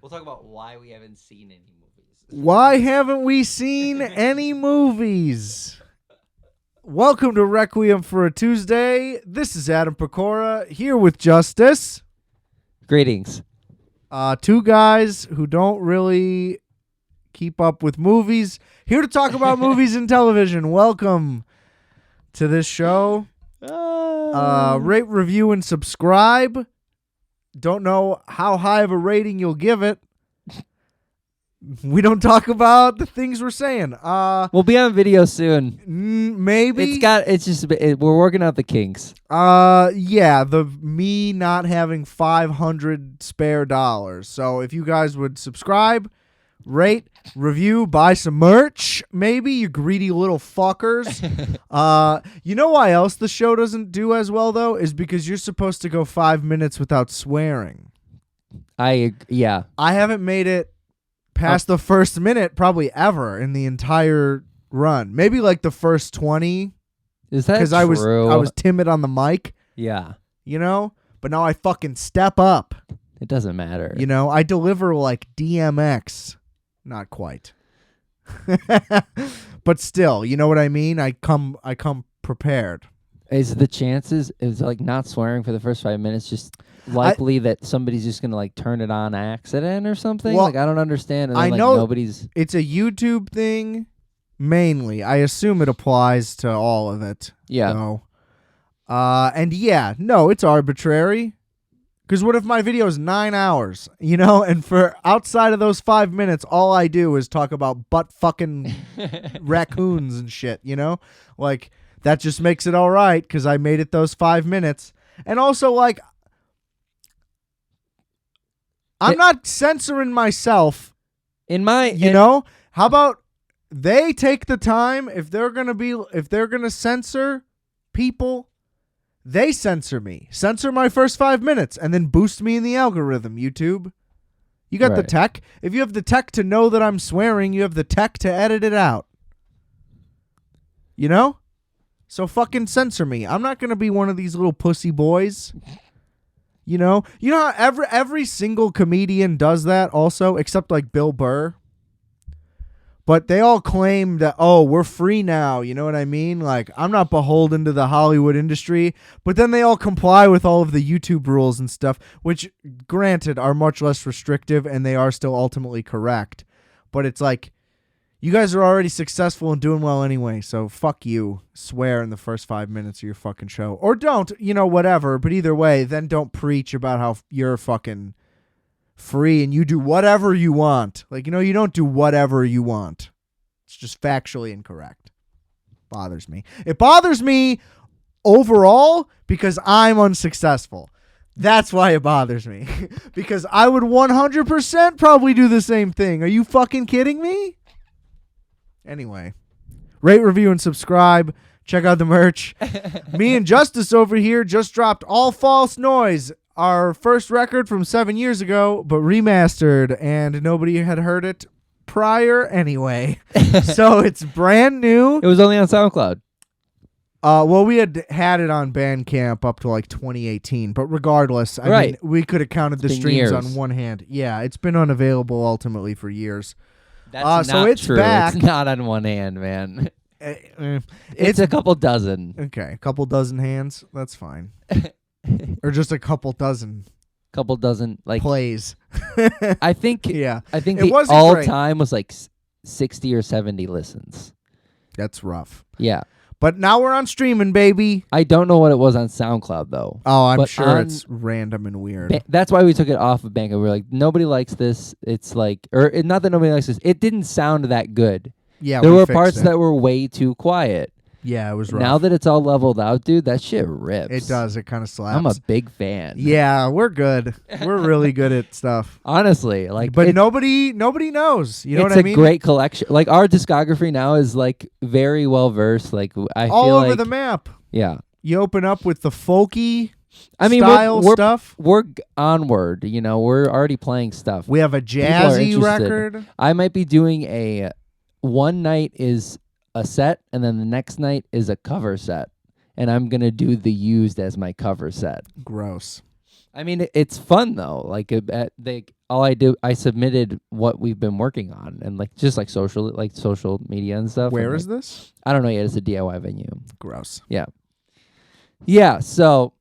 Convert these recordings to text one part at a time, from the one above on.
We'll talk about why we haven't seen any movies. Why haven't we seen any movies? Welcome to Requiem for a Tuesday. This is Adam Pecora here with Justis. Greetings. Two guys who don't really keep up with movies. Here to talk about movies and television. Welcome to this show. Rate, review, and subscribe. Don't know how high of a rating you'll give it. We don't talk about the things we're saying. We'll be on video soon. Maybe We're working out the kinks. Yeah, me not having $500 spare dollars. So if you guys would subscribe, rate, review, buy some merch, maybe, you greedy little fuckers. You know why else the show doesn't do as well though? Is because you're supposed to go 5 minutes without swearing. Yeah. I haven't made it past the first minute probably ever in the entire run. Maybe like the first 20. Is that Because true? I was timid on the mic, Yeah. you know? But now I fucking step up. It doesn't matter. You know, I deliver like DMX. Not quite. But still, you know what I mean? I come prepared. Is like not swearing for the first 5 minutes just likely that somebody's just gonna like turn it on accident or something? Well, like I don't understand. And then, I like, know nobody's. It's a YouTube thing mainly. I assume it applies to all of it. Yeah. So, and yeah, no, it's arbitrary. Because what if my video is 9 hours, you know, and for outside of those 5 minutes, all I do is talk about butt fucking raccoons and shit, you know? Like, that just makes it all right because I made it those 5 minutes. And also, like, I'm not censoring myself. You know? How about they take the time, if they're gonna censor people, they censor me. Censor my first 5 minutes and then boost me in the algorithm, YouTube. You got the tech. If you have the tech to know that I'm swearing, you have the tech to edit it out. You know? So fucking censor me. I'm not going to be one of these little pussy boys. You know how every single comedian does that also, except like Bill Burr. But they all claim that, oh, we're free now. You know what I mean? Like, I'm not beholden to the Hollywood industry. But then they all comply with all of the YouTube rules and stuff, which, granted, are much less restrictive, and they are still ultimately correct. But it's like, you guys are already successful and doing well anyway, so fuck you. Swear in the first 5 minutes of your fucking show. Or don't, you know, whatever. But either way, then don't preach about how you're fucking free and you do whatever you want. Like, you know, you don't do whatever you want. It's just factually incorrect. Bothers me. It bothers me overall because I'm unsuccessful. That's why it bothers me. Because I would 100% probably do the same thing. Are you fucking kidding me? Anyway, rate, review, and subscribe. Check out the merch. Me and Justis over here just dropped All False Noise, our first record from 7 years ago, but remastered, and nobody had heard it prior anyway. So it's brand new. It was only on SoundCloud. Well, we had it on Bandcamp up to like 2018, but regardless, I mean, we could have counted the streams on one hand. Yeah, it's been unavailable ultimately for years. That's so not it's true. back. It's not on one hand, man. It's a couple dozen. Okay, a couple dozen hands. That's fine. Or just a couple dozen. Couple dozen, like plays. I think. Yeah, I think it the wasn't all great. time was like 60 or 70 listens. That's rough. Yeah, but now we're on streaming, baby. I don't know what it was on SoundCloud though. Oh, I'm but sure it's random and weird. That's why we took it off of Bandcamp. We were like, nobody likes this. It's like, not that nobody likes this. It didn't sound that good. Yeah, there were parts that were way too quiet. Yeah, it was rough. Now that it's all leveled out, dude, that shit rips. It does. It kind of slaps. I'm a big fan. Yeah, we're good. We're really good at stuff. Honestly, like, but nobody knows. You know what I mean? It's a great collection. Like, our discography now is like very well versed. Like, I all feel over like, the map. Yeah. You open up with the folky style stuff. We're onward. You know, we're already playing stuff. We have a jazzy record. I might be doing a one night is a set, and then the next night is a cover set, and I'm gonna do the used as my cover set. Gross. I mean, it's fun though. Like I submitted what we've been working on, and like just like social media and stuff. Where and, is this? I don't know yet. It's a DIY venue. Gross. Yeah. Yeah. So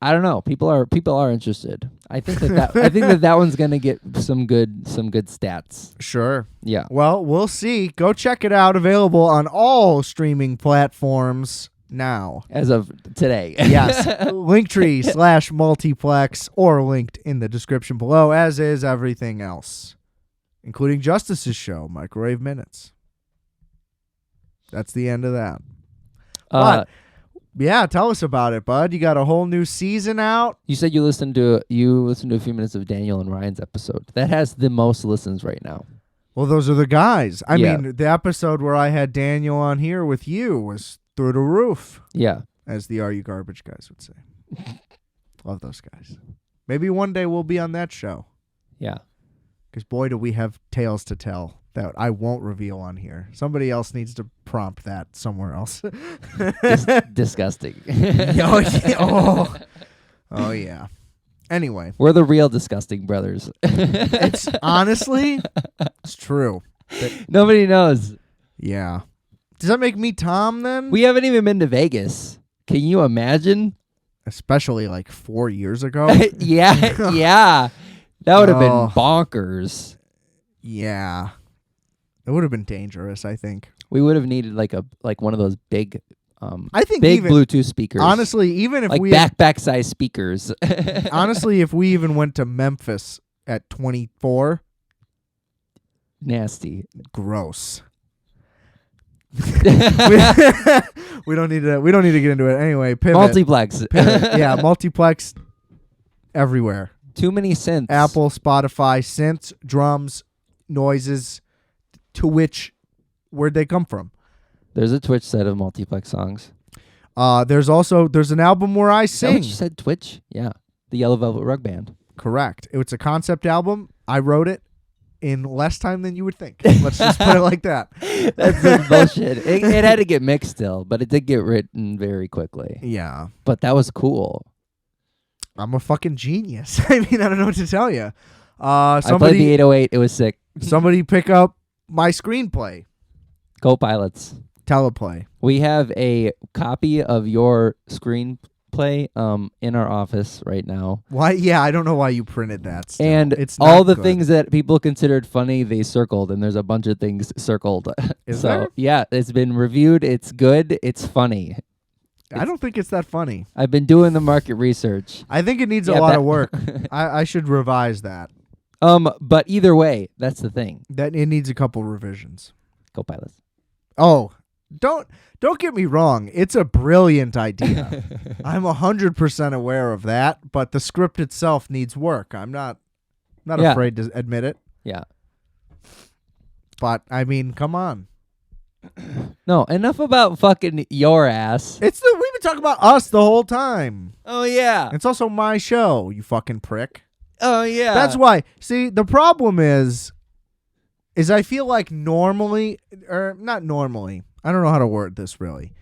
I don't know. People are interested. I think that one's gonna get some good stats. Sure. Yeah. Well, we'll see. Go check it out. Available on all streaming platforms now. As of today. Yes. Linktree/multiplex or linked in the description below, as is everything else, including Justis's show, Microwave Minutes. That's the end of that. But yeah, tell us about it, bud. You got a whole new season out. You said you listened to a few minutes of Daniel and Ryan's episode. That has the most listens right now. Well, those are the guys. I Yeah. mean, the episode where I had Daniel on here with you was through the roof, Yeah. as the Are You Garbage guys would say. Love those guys. Maybe one day we'll be on that show. Yeah. Because boy, do we have tales to tell that I won't reveal on here. Somebody else needs to prompt that somewhere else. Disgusting. Oh, yeah. Oh, yeah. Anyway. We're the real disgusting brothers. It's honestly, it's true. Nobody knows. Yeah. Does that make me Tom then? We haven't even been to Vegas. Can you imagine? Especially like 4 years ago. Yeah. Yeah. That would have been Oh. bonkers. Yeah. It would have been dangerous, I think. We would have needed like one of those big I think big even Bluetooth speakers. honestly, even if like we backpack size speakers. honestly, if we even went to Memphis at 24, Nasty. gross. we don't need to get into it anyway. Pivot. Multiplex. Pivot. Yeah, multiplex everywhere. Too many synths. Apple, Spotify, synths, drums, noises. To which, where'd they come from? There's a Twitch set of multiplex songs. There's an album where I Is that sing. what you said, Twitch? Yeah. The Yellow Velvet Rug Band. Correct. It's a concept album. I wrote it in less time than you would think. Let's just put it like that. That's some bullshit. It had to get mixed still, but it did get written very quickly. Yeah. But that was cool. I'm a fucking genius. I mean, I don't know what to tell you. I played the Somebody 808. It was sick. pick up my screenplay. Co-pilots. Teleplay. We have a copy of your screenplay in our office right now. Why? Yeah, I don't know why you printed that. Still. And it's all not the good. things that people considered funny, they circled, and there's a bunch of things circled. Is so, there? yeah, it's been reviewed. It's good. It's funny. I don't think it's that funny. I've been doing the market research. I think it needs Yeah, a lot that- of work. I should revise that. But either way, that's the thing. That it needs a couple revisions. Co-pilots. Oh, don't get me wrong. It's a brilliant idea. I'm 100% aware of that, but the script itself needs work. I'm not Yeah. afraid to admit it. Yeah. But I mean, come on. No, enough about fucking your ass. We've been talking about us the whole time. Oh, yeah. It's also my show, you fucking prick. Oh, yeah. That's why. See, the problem is I feel like normally, or not normally, I don't know how to word this really.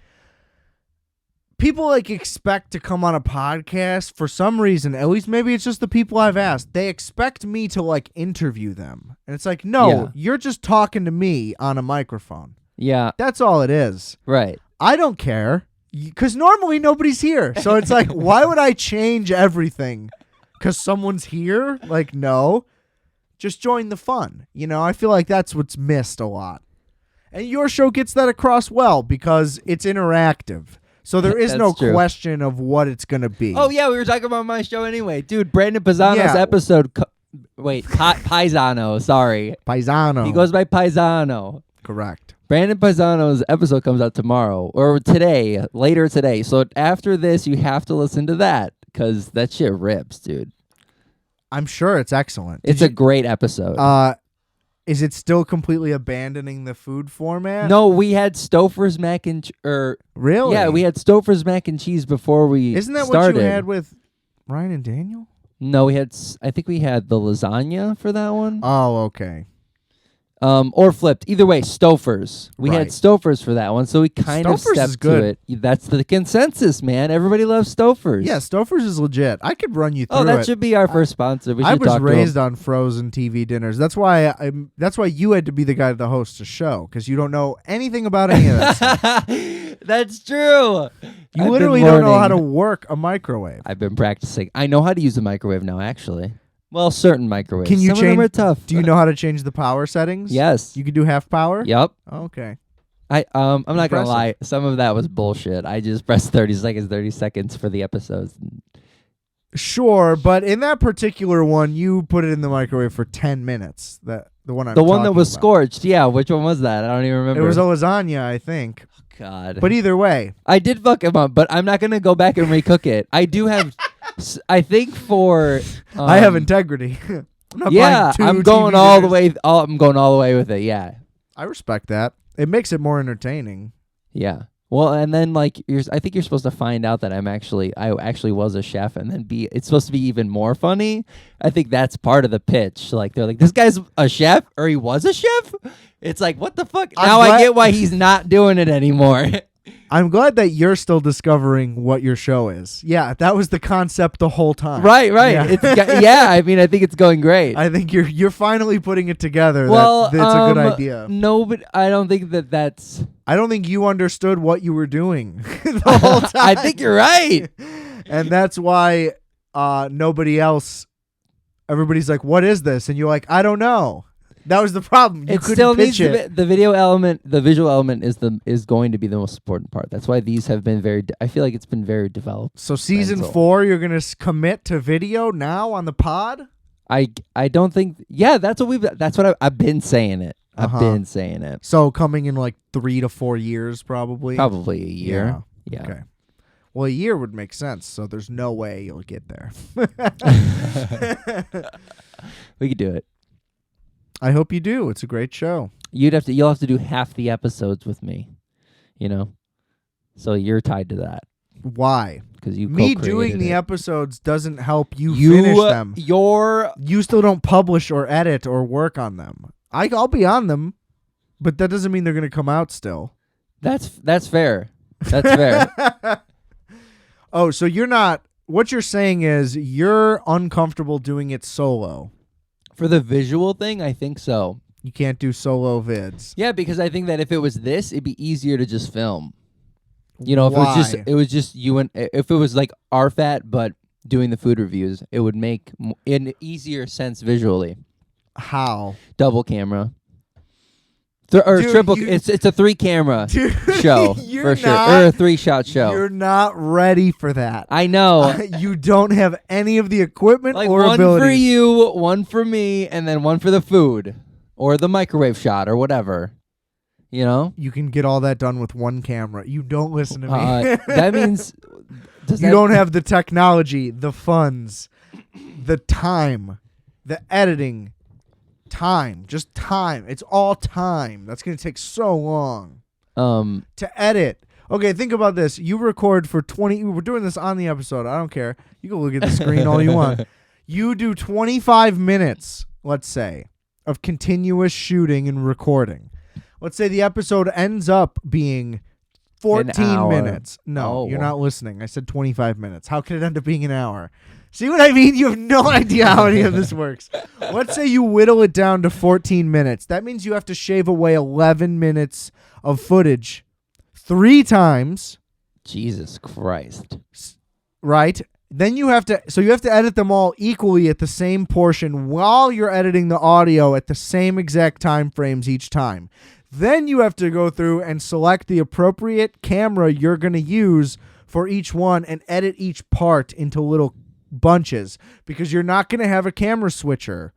People like expect to come on a podcast for some reason, at least maybe it's just the people I've asked. They expect me to like interview them. And it's like, no, Yeah. you're just talking to me on a microphone. Yeah, That's all it is. right. I don't care because normally nobody's here. So it's like, why would I change everything? Because someone's here? Like, no. Just join the fun. You know, I feel like that's what's missed a lot. And your show gets that across well because it's interactive. So there is no That's true. question of what it's going to be. Oh, yeah, we were talking about my show anyway. Dude, Brandon Pisano's Yeah. episode. Paisano, sorry. Paisano. He goes by Paisano. Correct. Brandon Pisano's episode comes out tomorrow, or today, later today. So after this, you have to listen to that, because that shit rips, dude. I'm sure it's excellent. It's a great episode. Is it still completely abandoning the food format? No, we had Stouffer's mac and Really? yeah, we had Stouffer's mac and cheese before we Isn't that started. what you had with Ryan and Daniel? No, we had. I think we had the lasagna for that one. Oh, okay. Or flipped. Either way, Stofers. We had Right. Stofers for that one, so we kind of Stouffer's is stepped to good. it. That's the consensus, man. Everybody loves Stofers. Yeah, Stouffer's is legit. I could run you through Oh, that it. should be our first sponsor. We should I was talk to raised them. on frozen TV dinners. That's why That's why you had to be the guy to host a show, because you don't know anything about any of that stuff. That's true. You I've literally been don't know how to learning. work a microwave. I've been practicing. I know how to use a microwave now, actually. Well, certain microwaves. Can you Some of change? them are tough. Do you know how to change the power settings? Yes. You could do half power. Yep. Okay. I'm not gonna Impressive. lie. Some of that was bullshit. I just pressed 30 seconds for the episodes. Sure, but in that particular one, you put it in the microwave for 10 minutes. The one I'm The one that talking was about. scorched. Yeah. Which one was that? I don't even It remember. was a lasagna, I think. God. But either way, I did fuck him up, but I'm not gonna go back and recook it. I do have. I think for. I have integrity. I'm not Yeah, buying two I'm going TV all the dinners. way. I'm going all the way with it. Yeah. I respect that. It makes it more entertaining. Yeah. Well, and then like I think you're supposed to find out that I actually was a chef, and then it's supposed to be even more funny. I think that's part of the pitch. Like they're like, this guy's a chef, or he was a chef. It's like, what the fuck? I'm Now I glad- get why he's not doing it anymore. I'm glad that you're still discovering what your show is. Yeah, that was the concept the whole time. right. Yeah. Yeah. I mean, I think it's going great. I think you're finally putting it together. Well, that it's a good idea. No, but I don't think that's. I don't think you understood what you were doing the whole time. I think you're right. And that's why nobody else. Everybody's like, "What is this?" And you're like, "I don't know." That was the problem. You It couldn't still pitch needs it. the video element. The visual element is going to be the most important part. That's why these have been I feel like it's been very developed. So season Mental. 4, you're gonna commit to video now on the pod. I don't think. Yeah, that's what I've been saying it. Uh-huh. I've been saying it. So coming in like 3 to 4 years, probably. Probably a year. Yeah. Okay. Well, a year would make sense. So there's no way you'll get there. We could do it. I hope you do. It's a great show. You'll have to do half the episodes with me. You know, so you're tied to that Why? because you Me co-created doing the it. episodes doesn't help you finish them. You're You still don't publish or edit or work on them. I'll be on them, but that doesn't mean they're going to come out still. that's fair. That's fair. Oh, so you're not. What you're saying is you're uncomfortable doing it solo. For the visual thing, I think so. You can't do solo vids. Yeah, because I think that if it was this, it'd be easier to just film. You know, if Why? it was just you and if it was like RFAT but doing the food reviews, it would make an easier sense visually. How? Double camera. Or Dude, triple. you- It's a 3 camera Dude, show you're for sure, not- or a 3-shot show. You're not ready for that. I know. You don't have any of the equipment Like or one abilities. for you, one for me, and then one for the food or the microwave shot or whatever. You know. You can get all that done with one camera. You don't listen to me. That means you don't have the technology, the funds, the time, the editing. Time. Just time. It's all time. That's going to take so long to edit. Okay, think about this. You record for 20. We're doing this on the episode. I don't care. You can look at the screen all you want. You do 25 minutes, let's say, of continuous shooting and recording. Let's say the episode ends up being 14 hour. minutes. No, Oh. you're not listening. I said 25 minutes. How can it end up being an hour? See what I mean? You have no idea how any of this works. Let's say you whittle it down to 14 minutes. That means you have to shave away 11 minutes of footage 3 times, Jesus Christ. right? Then you have to edit them all equally at the same portion while you're editing the audio at the same exact time frames each time. Then you have to go through and select the appropriate camera you're going to use for each one and edit each part into little bunches because you're not going to have a camera switcher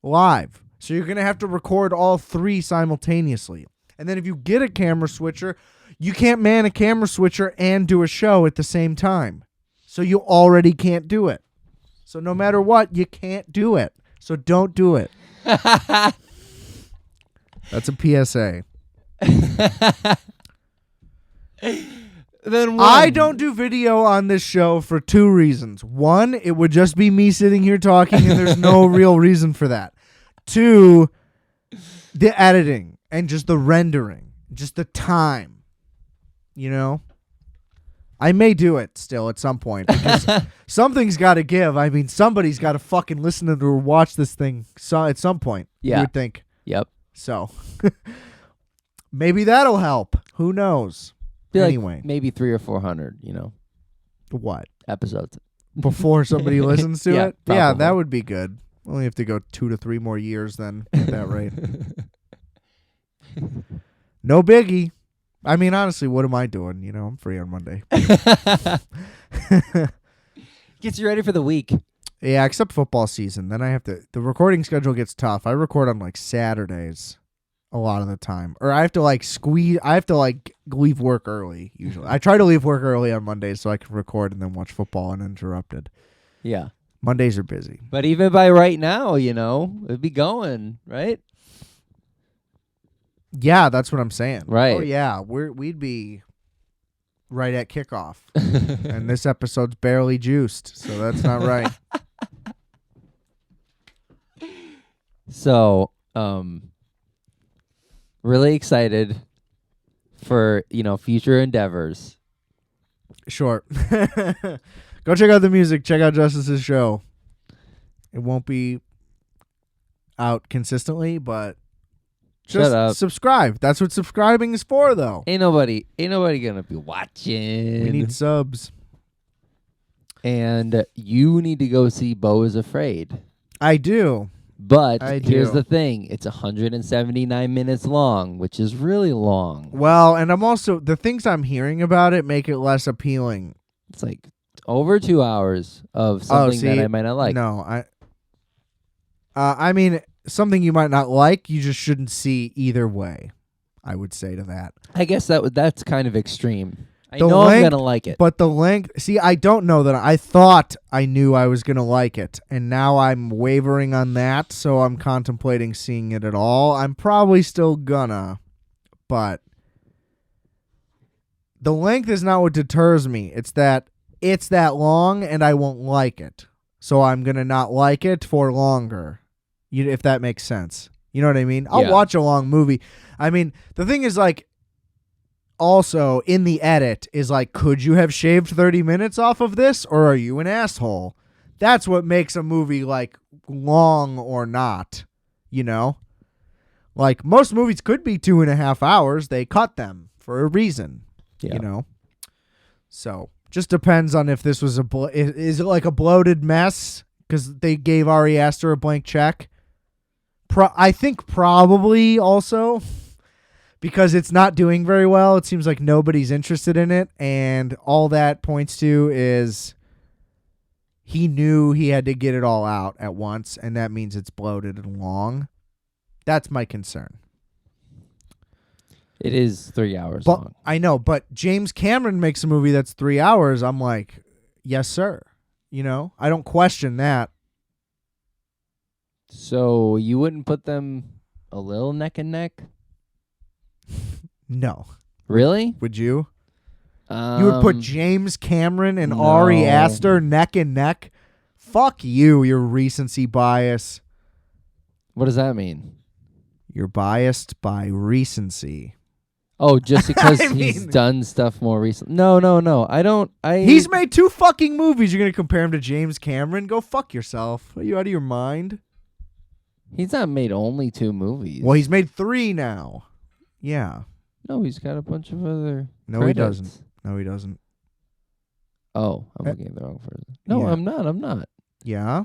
live. So you're going to have to record all 3 simultaneously. And then if you get a camera switcher, you can't man a camera switcher and do a show at the same time. So you already can't do it. So no matter what, you can't do it. So don't do it. That's a PSA. Then I don't do video on this show for 2 reasons. 1, it would just be me sitting here talking and there's no real reason for that. 2, The editing and just the rendering, just the time, you know? I may do it still at some point because something's got to give. I mean, somebody's got to fucking listen to or watch this thing at some point. Yeah. You would think. Yep. So maybe that'll help. Who knows? Anyway. Like maybe 300 or 400, What? episodes. Before somebody listens to Yeah, it? Yeah, probably. that would be good. Only have to go 2 to 3 more years then at that rate. No biggie. I mean, honestly, what am I doing? I'm free on Monday. Gets you ready for the week. Yeah, except football season. Then the recording schedule gets tough. I record on like Saturdays a lot of the time. Or I have to leave work early usually. I try to leave work early on Mondays so I can record and then watch football uninterrupted. Yeah. Mondays are busy. But even by right now, it'd be going, right? Yeah, that's what I'm saying. Right. Oh yeah, we'd be right at kickoff. And this episode's barely juiced, so that's not right. So, really excited for, future endeavors. Sure. Go check out the music. Check out Justis's show. It won't be out consistently, but Shut just up. subscribe. That's what subscribing is for, though. Ain't nobody gonna be watching. We need subs. And you need to go see Beau is Afraid. I do. But I here's do. the thing. It's 179 minutes long, which is really long. Well, and I'm also, the things I'm hearing about it make it less appealing. It's like over 2 hours of something that I might not like. No, I mean, something you might not like, you just shouldn't see either way. I would say to that. I guess that's kind of extreme. I The know I'm length- going to like it. But the length, see, I don't know that. I thought I knew I was going to like it, and now I'm wavering on that, so I'm contemplating seeing it at all. I'm probably still gonna, but the length is not what deters me. It's that long, and I won't like it. So I'm going to not like it for longer, if that makes sense. You know what I mean? I'll Yeah. watch a long movie. I mean, the thing is, like, also in the edit is like, could you have shaved 30 minutes off of this, or are you an asshole? That's what makes a movie like long or not, like most movies could be 2.5 hours. They cut them for a reason, so just depends on if this was is it like a bloated mess because they gave Ari Aster a blank check. I think probably also because it's not doing very well. It seems like nobody's interested in it. And all that points to is he knew he had to get it all out at once. And that means it's bloated and long. That's my concern. It is 3 hours But long. I know, but James Cameron makes a movie that's 3 hours. I'm like, yes, sir. I don't question that. So you wouldn't put them a little neck and neck? No. Really? Would you? You would put James Cameron and Ari no. Aster neck and neck? Fuck you, your recency bias. What does that mean? You're biased by recency. Oh, just because I he's mean- done stuff more recently. No. I don't. He's made 2 fucking movies. You're going to compare him to James Cameron? Go fuck yourself. Are you out of your mind? He's not made only 2 movies. Well, he's made 3 now. Yeah. No, he's got a bunch of other. No, credits. he doesn't. No, he doesn't. Oh, I'm looking at the wrong person. No, Yeah. I'm not. Yeah?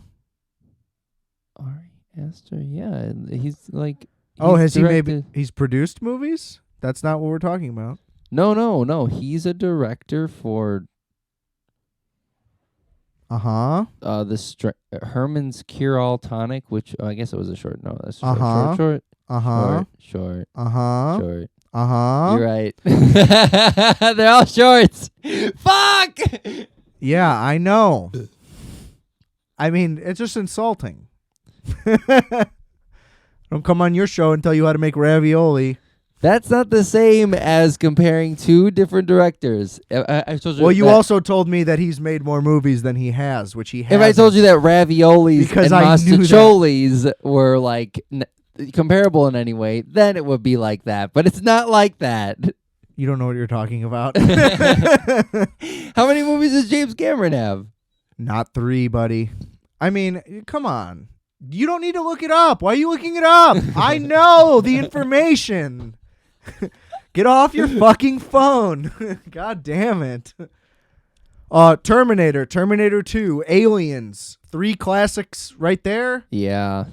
Ari Aster, yeah, he's like. Has he directed- he's produced movies? That's not what we're talking about. No. He's a director for Uh-huh. Herman's Cure-All Tonic, which I guess it was a short. No, that's Uh-huh. short. Uh-huh. Short. Uh-huh. Short. Uh-huh. You're right. They're all shorts. Fuck. Yeah, I know. I mean, it's just insulting. Don't come on your show and tell you how to make ravioli. That's not the same as comparing 2 different directors. I told you. Well, you that- also told me that he's made more movies than he has, which he has. If I told you that raviolis Because and I knew that. masticholis were like comparable in any way, then it would be like that. But it's not like that. You don't know what you're talking about. How many movies does James Cameron have? Not 3, buddy. I mean, come on. You don't need to look it up. Why are you looking it up? I know the information. Get off your fucking phone. God damn it. Terminator, Terminator 2, Aliens. 3 classics right there. Yeah.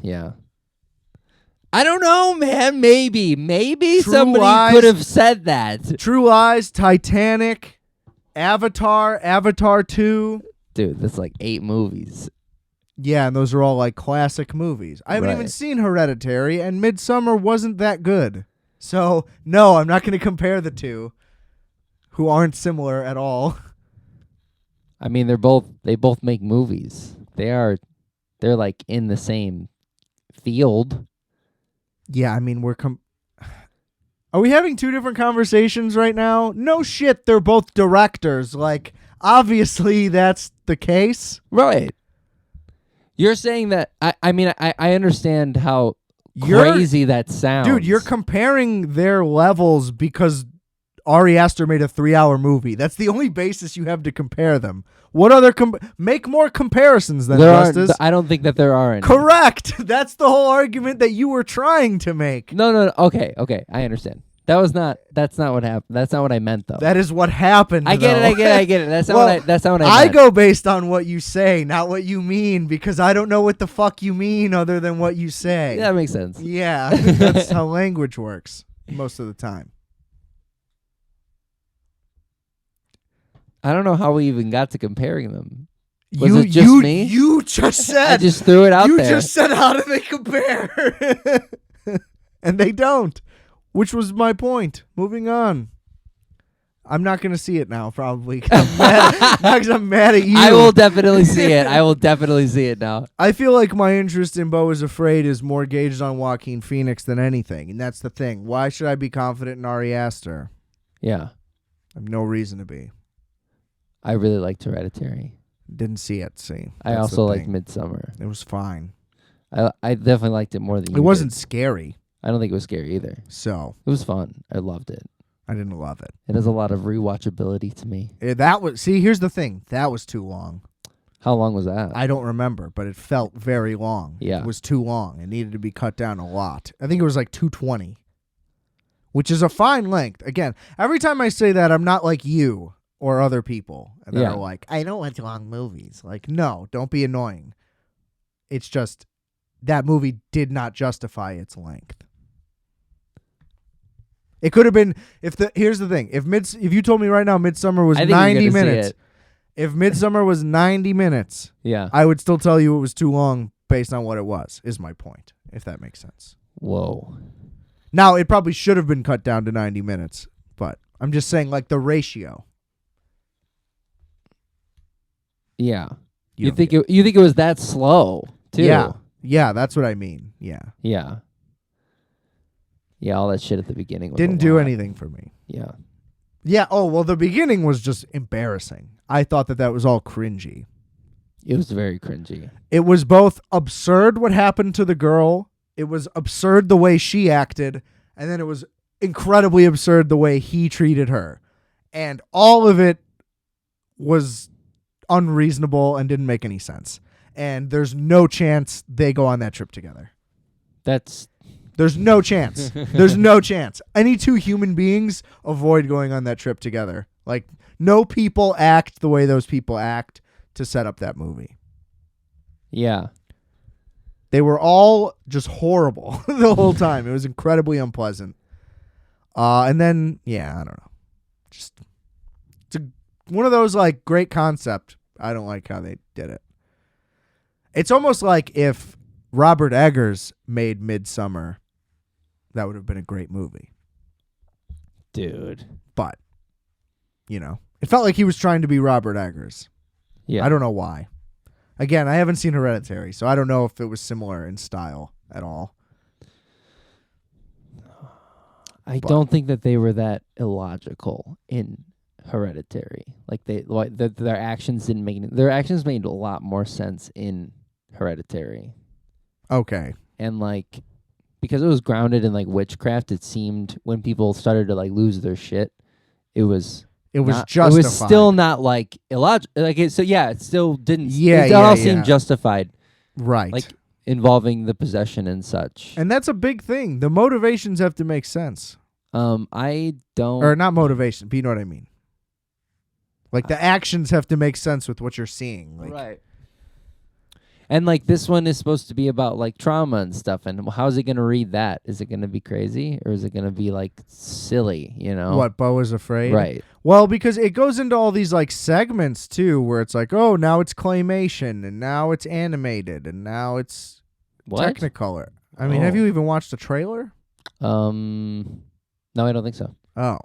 I don't know, man. Maybe True somebody Lies. could have said that. True Lies, Titanic, Avatar 2. Dude, that's like 8 movies. Yeah, and those are all like classic movies. I haven't even Right. seen Hereditary, and Midsummer wasn't that good. So, no, I'm not going to compare the two, who aren't similar at all. I mean, they both make movies. They're like in the same field. Yeah, I mean, are we having 2 different conversations right now? No shit, they're both directors. Like, obviously that's the case. Right. You're saying that I mean I understand how You're- crazy that sounds. Dude, you're comparing their levels because Ari Aster made a 3-hour movie. That's the only basis you have to compare them. What other make more comparisons then, Justis? I don't think that there are any. Correct. That's the whole argument that you were trying to make. No. Okay. I understand. That's not what happened. That's not what I meant though. That is what happened. I get though. it. I get it. That's not Well, that's not what I I meant. go based on what you say, not what you mean, because I don't know what the fuck you mean other than what you say. Yeah, that makes sense. Yeah, that's how language works most of the time. I don't know how we even got to comparing them. Was it just me? You just said. I just threw it out you there. just said, how do they compare? And they don't, which was my point. Moving on. I'm not going to see it now, probably, because I'm mad at you. I will definitely see it. I will definitely see it now. I feel like my interest in Beau is Afraid is more gauged on Joaquin Phoenix than anything, and that's the thing. Why should I be confident in Ari Aster? Yeah. I have no reason to be. I really liked Hereditary. Didn't see it, see. I That's also the liked thing. Midsummer. It was fine. I definitely liked it more than you It wasn't did. scary, I don't think it was scary either. so It was fun. I loved it. I didn't love it. It has a lot of rewatchability to me. Here's the thing. That was too long. How long was that? I don't remember, but it felt very long. Yeah. It was too long. It needed to be cut down a lot. I think it was like 220, which is a fine length. Again, every time I say that, I'm not like you or other people that Yeah. are like, I don't watch long movies. Like, no, don't be annoying. It's just that movie did not justify its length. It could have been here's the thing. If you told me right now Midsummer was I think you're 90 gonna see minutes. it. If Midsummer was 90 minutes, Yeah. I would still tell you it was too long based on what it was, is my point, if that makes sense. Whoa. Now, it probably should have been cut down to 90 minutes, but I'm just saying, like, the ratio. Yeah. You You don't think it was that slow too? Yeah. Yeah, that's what I mean. Yeah. Yeah. Yeah, all that shit at the beginning was Didn't a do lot. anything for me. Yeah. Yeah, oh, well, the beginning was just embarrassing. I thought that was all cringy. It was very cringy. It was both absurd what happened to the girl, it was absurd the way she acted, and then it was incredibly absurd the way he treated her. And all of it was unreasonable and didn't make any sense. And there's no chance they go on that trip together. There's no chance. There's no chance. Any two human beings avoid going on that trip together. Like, no people act the way those people act to set up that movie. Yeah. They were all just horrible the whole time. It was incredibly unpleasant. And then, yeah, I don't know. Just one of those, like, great concept. I don't like how they did it. It's almost like if Robert Eggers made Midsummer, that would have been a great movie. Dude. But, it felt like he was trying to be Robert Eggers. Yeah. I don't know why. Again, I haven't seen Hereditary, so I don't know if it was similar in style at all. I don't think that they were that illogical in Hereditary. Like their actions didn't make their actions made a lot more sense in Hereditary. Okay. And like because it was grounded in like witchcraft, it seemed when people started to like lose their shit, it was justified. It was still not like illogical. Like it still didn't. Yeah, it all seemed justified. Right. Like involving the possession and such. And that's a big thing. The motivations have to make sense. I don't. Or not motivation, but you know what I mean. Like the actions have to make sense with what you're seeing. Like, right. And like this one is supposed to be about like trauma and stuff. And how's it going to read that? Is it going to be crazy or is it going to be like silly, you know? What, Beau is Afraid? Right. Well, because it goes into all these like segments too, where it's like, oh, now it's claymation and now it's animated and now it's Technicolor. I mean, have you even watched the trailer? No, I don't think so. Oh.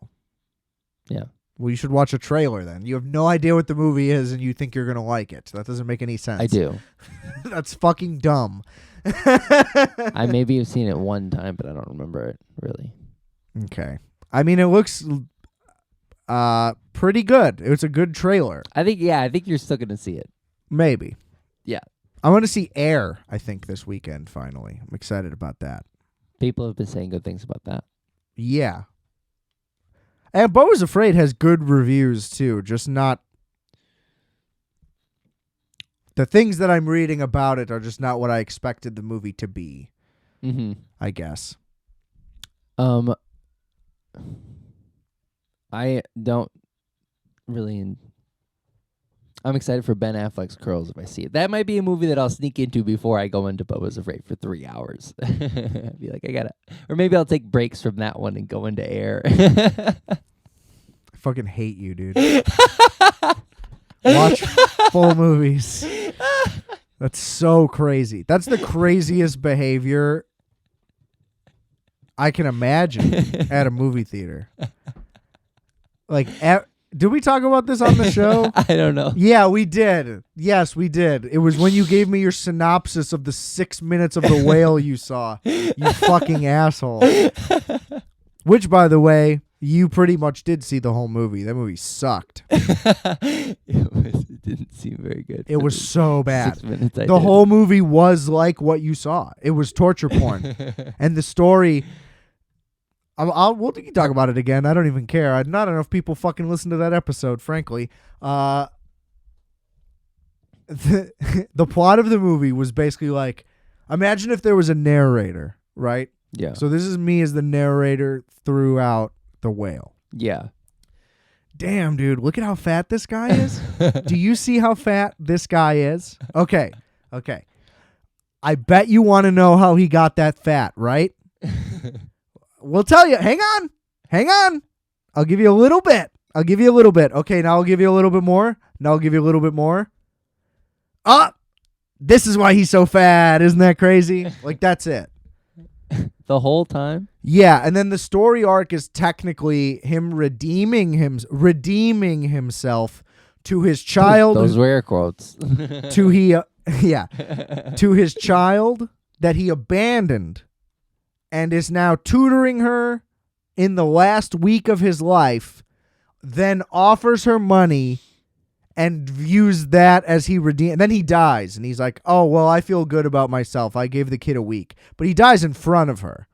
Yeah. Well, you should watch a trailer then. You have no idea what the movie is and you think you're going to like it. That doesn't make any sense. I do. That's fucking dumb. I maybe have seen it one time, but I don't remember it really. Okay. I mean, it looks pretty good. It's a good trailer. I think you're still going to see it. Maybe. Yeah. I want to see Air, I think, this weekend, finally. I'm excited about that. People have been saying good things about that. Yeah. And Beau is Afraid has good reviews, too. Just not... The things that I'm reading about it are just not what I expected the movie to be. Mm-hmm. I guess. I don't really... I'm excited for Ben Affleck's Curls if I see it. That might be a movie that I'll sneak into before I go into Beau is Afraid for 3 hours. I'd be like, I gotta... Or maybe I'll take breaks from that one and go into Air. I fucking hate you, dude. Watch full movies. That's so crazy. That's the craziest behavior I can imagine at a movie theater. Like, did we talk about this on the show? I don't know. Yeah, we did. Yes, we did. It was when you gave me your synopsis of the 6 minutes of the whale you saw. You fucking asshole. Which, by the way, you pretty much did see the whole movie. That movie sucked. It didn't seem very good. It was so bad. 6 minutes The whole movie was like what you saw. It was torture porn. And the story... we'll talk about it again. I don't even care. Not enough people fucking listen to that episode, frankly. The plot of the movie was basically like, imagine if there was a narrator, right? Yeah. So this is me as the narrator throughout The Whale. Yeah. Damn, dude, look at how fat this guy is. Do you see how fat this guy is? Okay. I bet you want to know how he got that fat, right? We'll tell you. Hang on. I'll give you a little bit. Okay, now I'll give you a little bit more. Now I'll give you a little bit more. This is why he's so fat. Isn't that crazy? Like, that's it. The whole time? Yeah, and then the story arc is technically him redeeming himself to his child. Those were air quotes. to his child that he abandoned and is now tutoring her in the last week of his life, then offers her money and views that as he redeemed. And then he dies, and he's like, oh, well, I feel good about myself. I gave the kid a week. But he dies in front of her.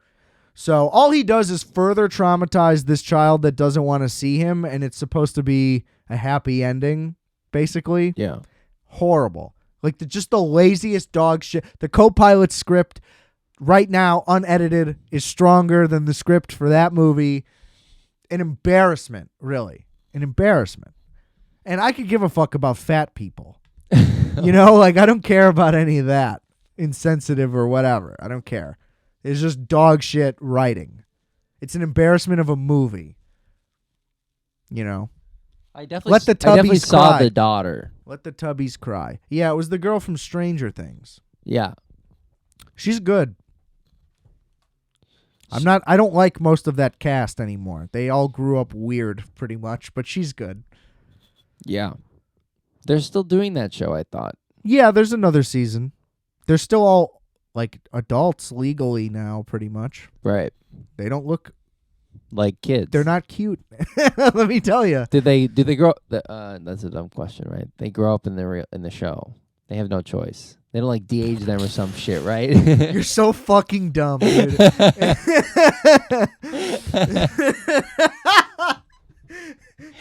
So all he does is further traumatize this child that doesn't want to see him, and it's supposed to be a happy ending, basically. Yeah. Horrible. Like, just the laziest dog shit. The co-pilot script right now, unedited, is stronger than the script for that movie. An embarrassment, really. An embarrassment. And I could give a fuck about fat people. You know, like, I don't care about any of that. Insensitive or whatever. I don't care. It's just dog shit writing. It's an embarrassment of a movie. You know? I definitely saw the daughter. Let the Tubbies cry. Yeah, it was the girl from Stranger Things. Yeah. She's good. I don't like most of that cast anymore. They all grew up weird pretty much, but she's good. Yeah. They're still doing that show, I thought. Yeah, there's another season. They're still all like adults legally now, pretty much. Right. They don't look like kids. They're not cute. Let me tell you. Did they grow? That's a dumb question, right? They grow up in the show. They have no choice. They don't like de-age them or some shit, right? You're so fucking dumb, dude.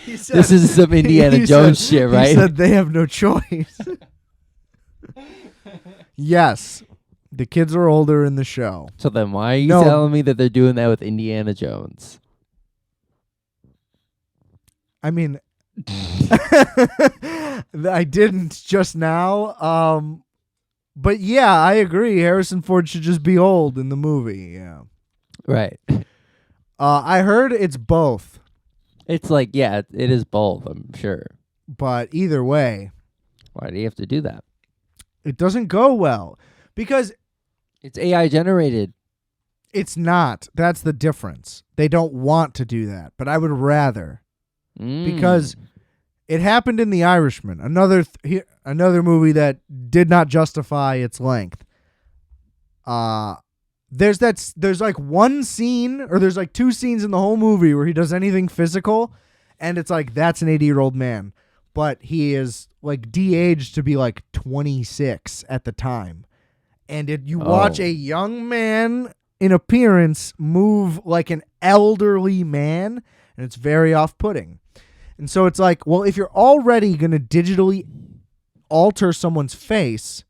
He said, This is some Indiana he Jones said- shit, right? He said they have no choice. Yes, the kids are older in the show. So then why are you No. telling me that they're doing that with Indiana Jones? I mean, I didn't just now. But yeah, I agree. Harrison Ford should just be old in the movie. Yeah. Right. I heard it's both, It's like, yeah, it is both, I'm sure. but either way, Why do you have to do that? it doesn't go well because It's AI generated. it's not. That's the difference. They don't want to do that, but I would rather. Because it happened in The Irishman, another movie that did not justify its length. There's like one scene, or there's like two scenes in the whole movie where he does anything physical, and it's like that's an 80-year-old man, but he is like de-aged to be like 26 at the time, and you watch a young man in appearance move like an elderly man, and it's very off-putting. And so it's like, well, if you're already going to digitally alter someone's face,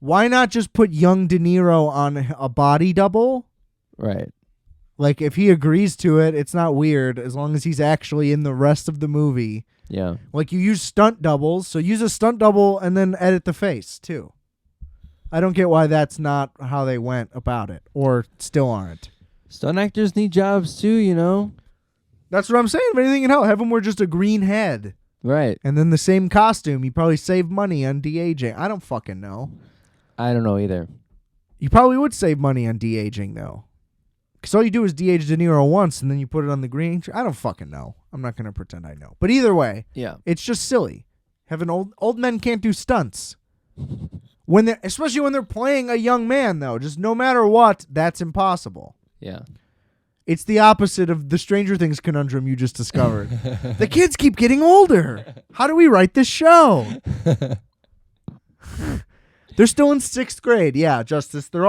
why not just put young De Niro on a body double? Right. Like, if he agrees to it, it's not weird as long as he's actually in the rest of the movie. Yeah. Like, you use stunt doubles, so use a stunt double and then edit the face, too. I don't get why that's not how they went about it, or still aren't. Stunt actors need jobs too, you know? That's what I'm saying. If anything can help, have him wear just a green head. Right. And then the same costume. You probably save money on de-aging. I don't fucking know. I don't know either. You probably would save money on de-aging, though. Because all you do is de-age De Niro once, and then you put it on the green. I don't fucking know. I'm not going to pretend I know. But either way, Yeah. it's just silly. Having old men can't do stunts. Especially when they're playing a young man, though. Just no matter what, that's impossible. Yeah. It's the opposite of the Stranger Things conundrum you just discovered. The kids keep getting older. How do we write this show? They're still in 6th grade. Yeah, Justis. They're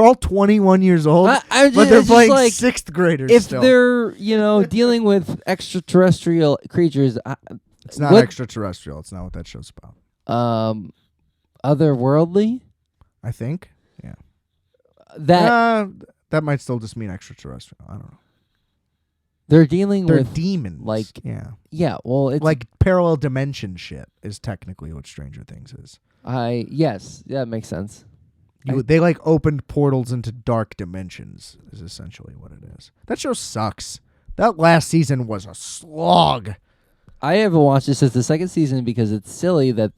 all 21 years old, I'm but they're it's just playing like, 6th graders if still. they're, dealing with extraterrestrial creatures, It's not extraterrestrial. It's not what that show's about. Otherworldly, I think. Yeah. that That might still just mean extraterrestrial. I don't know. they're dealing They're with demons. like, yeah. Well, it's Like parallel dimension shit is technically what Stranger Things is. yes, that makes sense. They like opened portals into dark dimensions is essentially what it is. That show sucks. That last season was a slog. I haven't watched it since the second season because it's silly that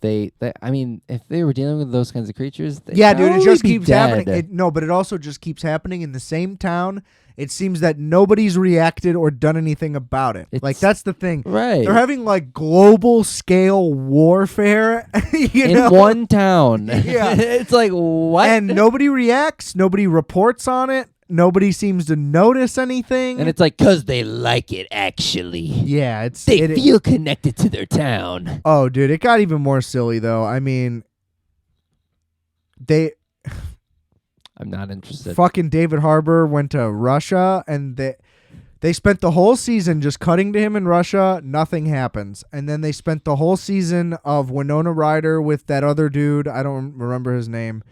I mean, if they were dealing with those kinds of creatures, Yeah, dude, it just be keeps dead. happening. But it also just keeps happening in the same town. It seems that nobody's reacted or done anything about it. Like, that's the thing. Right. They're having like global scale warfare in one town. Yeah. It's like, what? And nobody reacts. Nobody reports on it. Nobody seems to notice anything. And it's like, because they like it, actually. Yeah, They feel connected to their town. Oh, dude, it got even more silly, though. I mean, I'm not interested. fucking David Harbour went to Russia, and they spent the whole season just cutting to him in Russia. Nothing happens. And then they spent the whole season of Winona Ryder with that other dude. I don't remember his name.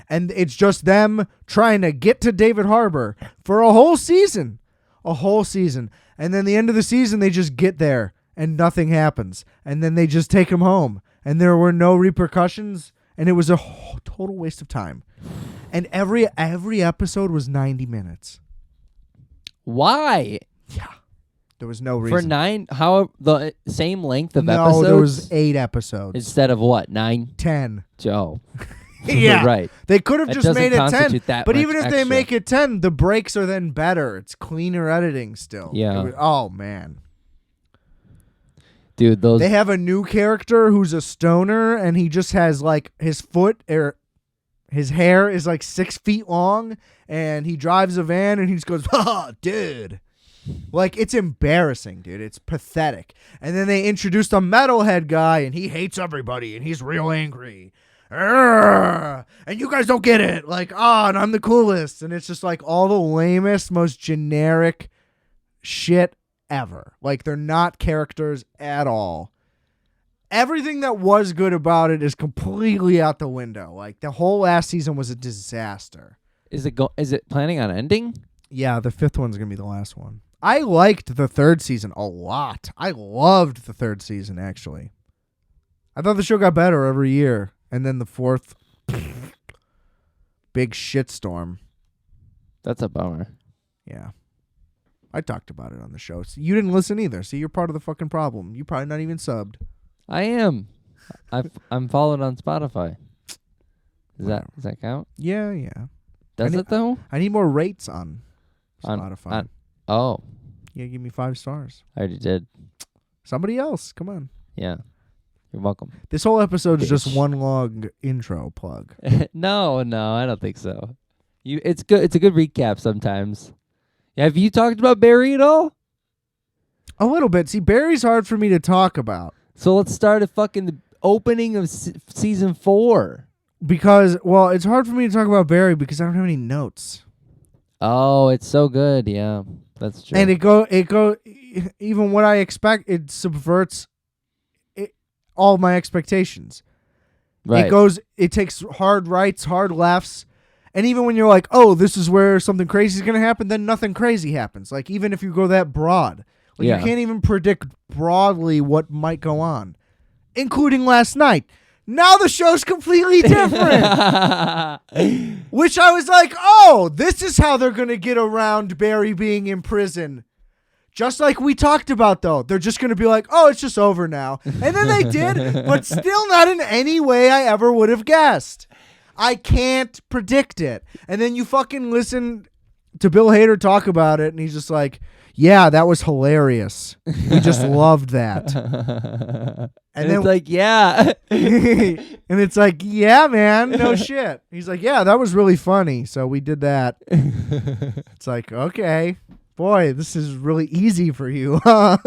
And it's just them trying to get to David Harbour for a whole season. A whole season. And then the end of the season, they just get there and nothing happens. And then they just take him home. And there were no repercussions. And it was a total waste of time. And every episode was 90 minutes. Why? Yeah. There was no reason. For 9, how the same length of no, episodes? there was 8 episodes. Instead of what, 9? 10. Oh. Yeah. Right. They could have That just made it doesn't 10. constitute that But much even if they extra. make it 10, the breaks are then better. It's cleaner editing still. Yeah. Oh, man. Dude, those... They have a new character who's a stoner, and he just has, like, his hair is, like, 6 feet long, and he drives a van, and he just goes, oh, dude. Like, it's embarrassing, dude. It's pathetic. And then they introduced a metalhead guy, and he hates everybody, and he's real angry. "Arrgh, and you guys don't get it. Like, and I'm the coolest. And it's just like all the lamest, most generic shit ever. Like, they're not characters at all. Everything that was good about it is completely out the window. Like, the whole last season was a disaster. Is it planning on ending? Yeah, the 5th one's going to be the last one. I liked the 3rd season a lot. I loved the 3rd season, actually. I thought the show got better every year. And then the 4th, big shitstorm. That's a bummer. Yeah. I talked about it on the show. So you didn't listen either. See, you're part of the fucking problem. You're probably not even subbed. I am. I'm followed on Spotify. Does that count? Yeah. Does it though? I need more rates on Spotify. Oh. Yeah, give me 5 stars. I already did. Somebody else, come on. Yeah. You're welcome. This whole episode is just one long intro plug. No, I don't think so. It's good. It's a good recap sometimes. Have you talked about Barry at all? A little bit. See, Barry's hard for me to talk about. So let's start at fucking the opening of season 4. Because, well, it's hard for me to talk about Barry because I don't have any notes. Oh, it's so good. Yeah, that's true. And it go even what I expect, it subverts all my expectations. Right. It takes hard rights, hard lefts. And even when you're like, oh, this is where something crazy is going to happen, then nothing crazy happens. Like, even if you go that broad. Like, you can't even predict broadly what might go on. Including last night. Now the show's completely different. Which I was like, oh, this is how they're going to get around Barry being in prison. Just like we talked about, though. They're just going to be like, oh, it's just over now. And then they did, but still not in any way I ever would have guessed. I can't predict it. And then you fucking listen to Bill Hader talk about it, and he's just like, yeah, that was hilarious. We just loved that. And then it's like, yeah. And it's like, yeah, man, no shit. He's like, yeah, that was really funny. So we did that. It's like, okay. Boy, this is really easy for you, huh?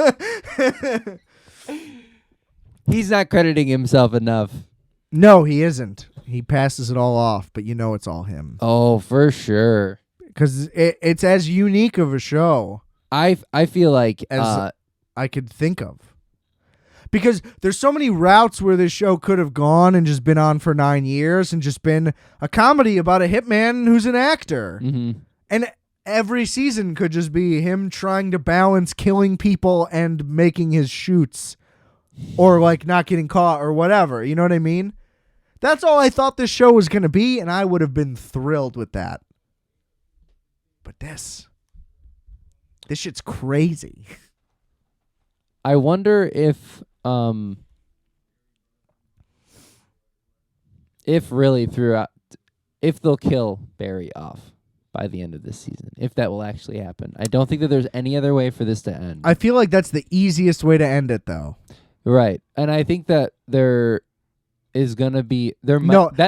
He's not crediting himself enough. No, he isn't. He passes it all off, but you know it's all him. Oh, for sure. Because it's as unique of a show. I feel like as I could think of. Because there's so many routes where this show could have gone and just been on for 9 years and just been a comedy about a hitman who's an actor. Mm-hmm. And every season could just be him trying to balance killing people and making his shoots. Or like not getting caught or whatever. You know what I mean? That's all I thought this show was going to be, and I would have been thrilled with that. But this shit's crazy. I wonder if really throughout, if they'll kill Barry off by the end of this season, if that will actually happen. I don't think that there's any other way for this to end. I feel like that's the easiest way to end it, though. Right, and I think that there is gonna be that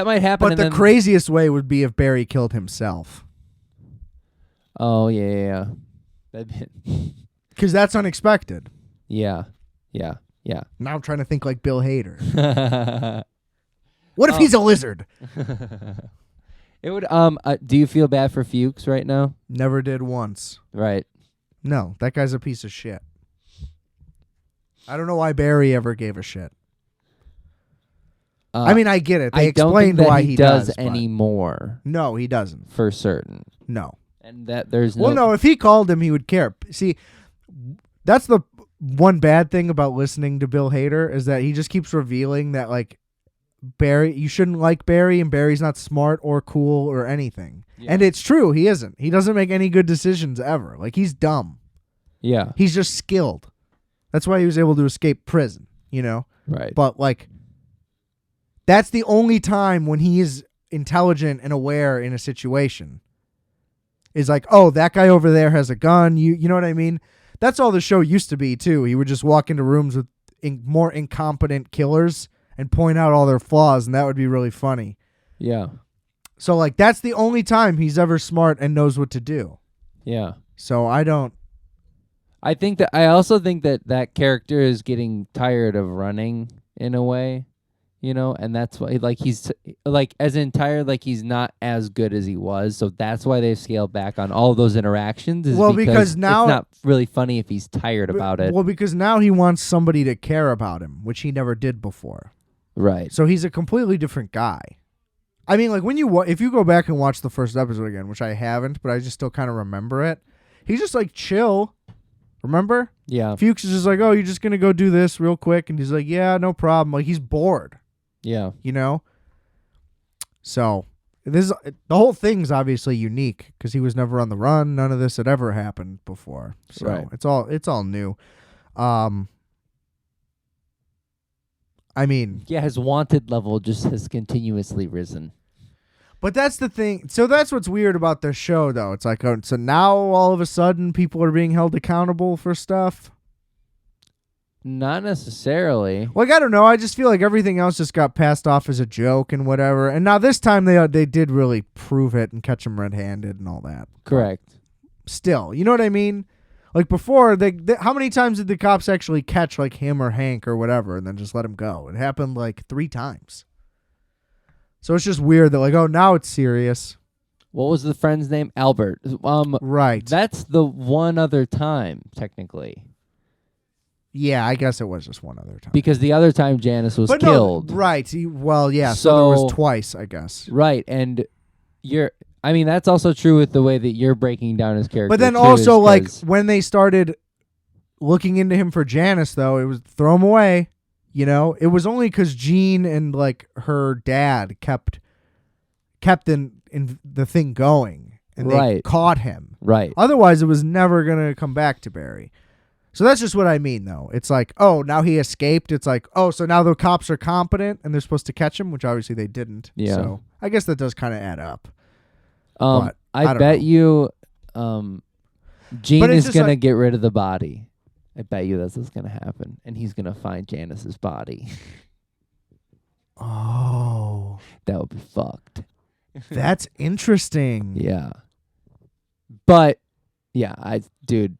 might happen. But the craziest way would be if Barry killed himself. Oh yeah. Because that's unexpected. Yeah. Now I'm trying to think like Bill Hader. What if he's a lizard? It would. Do you feel bad for Fuchs right now? Never did once. Right. No, that guy's a piece of shit. I don't know why Barry ever gave a shit. I mean, I get it. They explained why he does anymore. No, he doesn't. For certain. No. And that there's no... Well, no, if he called him, he would care. See, that's the one bad thing about listening to Bill Hader is that he just keeps revealing that, like, Barry, you shouldn't like Barry, and Barry's not smart or cool or anything. Yeah. And it's true, he isn't. He doesn't make any good decisions ever. Like, he's dumb. Yeah. He's just skilled. That's why he was able to escape prison, you know? Right. But, like, that's the only time when he is intelligent and aware in a situation. Is like, oh, that guy over there has a gun. You know what I mean? That's all the show used to be, too. He would just walk into rooms with more incompetent killers and point out all their flaws, and that would be really funny. Yeah. So, like, that's the only time he's ever smart and knows what to do. Yeah. So I also think that character is getting tired of running in a way. you know, and that's why like he's like as entire like he's not as good as he was, so that's why they've scaled back on all of those interactions. Is Well, because now it's not really funny if he's tired about it. Well, because now he wants somebody to care about him, which he never did before. Right. So he's a completely different guy. I mean, like if you go back and watch the first episode again, which I haven't, but I just still kind of remember it. He's just like chill. Remember? Yeah. Fuchs is just like, oh, you're just gonna go do this real quick, and he's like, yeah, no problem. Like he's bored. Yeah. You know. So the whole thing's obviously unique because he was never on the run. None of this had ever happened before. So Right. it's all new. I mean, Yeah, his wanted level just has continuously risen. but that's the thing. So that's what's weird about this show, though. It's like, so now all of a sudden people are being held accountable for stuff. Not necessarily. Like, I don't know. I just feel like everything else just got passed off as a joke and whatever. And now this time they did really prove it and catch him red-handed and all that. Correct. But still, you know what I mean? Like before, they how many times did the cops actually catch like him or Hank or whatever and then just let him go? It happened like 3 times. So it's just weird that like, oh, now it's serious. What was the friend's name? Albert. Right. That's the one other time, technically. Yeah, I guess it was just one other time. Because the other time Janice was killed. No, right. Well, yeah, so there was twice, I guess. Right, and I mean, that's also true with the way that you're breaking down his character. But then too, also, like, when they started looking into him for Janice, though, it was throw him away. You know? It was only because Jean and, like, her dad kept in the thing going. And they caught him. Right. Otherwise, it was never going to come back to Barry. So that's just what I mean, though. It's like, oh, now he escaped. It's like, oh, so now the cops are competent and they're supposed to catch him, which obviously they didn't. Yeah. So I guess that does kind of add up. I bet you Gene is going to get rid of the body. I bet you that's what's going to happen. And he's going to find Janice's body. Oh. That would be fucked. That's interesting. Yeah. But, yeah, dude,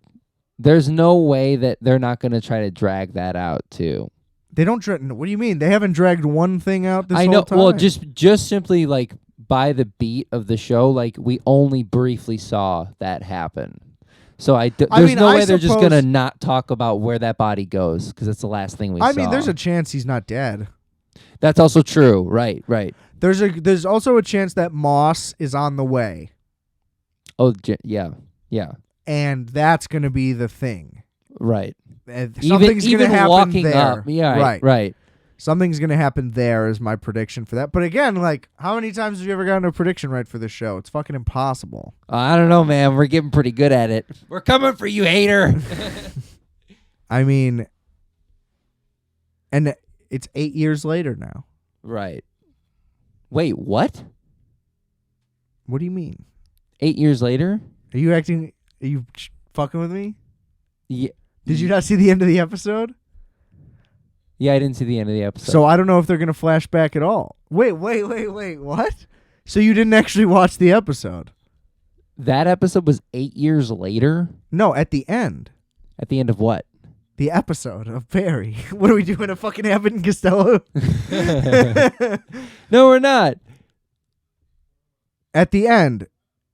there's no way that they're not going to try to drag that out, too. They don't what do you mean? They haven't dragged one thing out this I know. whole time? Well, just simply, like, by the beat of the show, like, we only briefly saw that happen. So there's no way they're just going to not talk about where that body goes, because it's the last thing we saw. I mean, there's a chance he's not dead. That's also true. Right. There's also a chance that Moss is on the way. Oh, yeah. And that's going to be the thing. Right. Something's going to happen walking there. Up. Yeah, right. Something's going to happen there is my prediction for that. But again, like, how many times have you ever gotten a prediction right for this show? It's fucking impossible. I don't know, man. We're getting pretty good at it. We're coming for you, hater. I mean, and it's 8 years later now. Right. Wait, what? What do you mean? 8 years later? Are you fucking with me? Yeah. Did you not see the end of the episode? Yeah, I didn't see the end of the episode. So I don't know if they're going to flash back at all. Wait, what? So you didn't actually watch the episode? That episode was 8 years later? No, at the end. At the end of what? The episode of Barry. What are we doing, a fucking Abbott and Costello? No, we're not. At the end,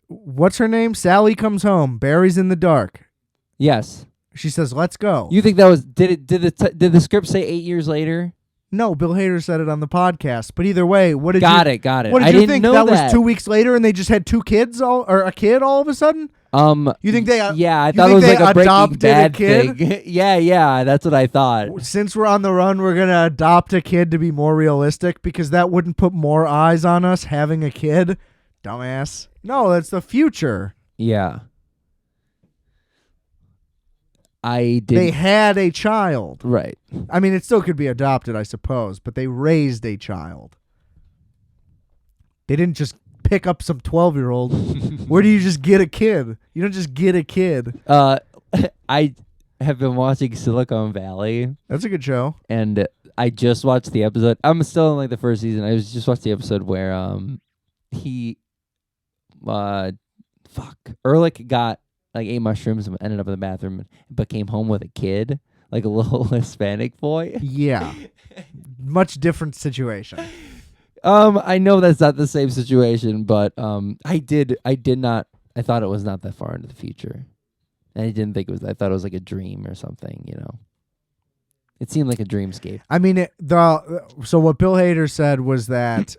what's her name? Sally comes home. Barry's in the dark. Yes. She says, "Let's go." You think that was did the script say 8 years later? No, Bill Hader said it on the podcast. But either way, what did Got it. What did I you didn't think? know that was 2 weeks later, and they just had 2 kids, or a kid all of a sudden. You think they? Yeah, I thought it was like a Breaking Bad thing. yeah, that's what I thought. Since we're on the run, we're gonna adopt a kid to be more realistic because that wouldn't put more eyes on us having a kid. Dumbass. No, that's the future. Yeah. I did. They had a child. Right. I mean, it still could be adopted, I suppose, but they raised a child. They didn't just pick up some 12-year-old. Where do you just get a kid? You don't just get a kid. I have been watching Silicon Valley. That's a good show. And I just watched the episode. I'm still in like the first season. I just watched the episode where Ehrlich got like 8 mushrooms and ended up in the bathroom but came home with a kid, like a little Hispanic boy. Yeah. much different situation. I know that's not the same situation, but I thought it was not that far into the future. And I didn't think it was. I thought it was like a dream or something, It seemed like a dreamscape. I mean, so what Bill Hader said was that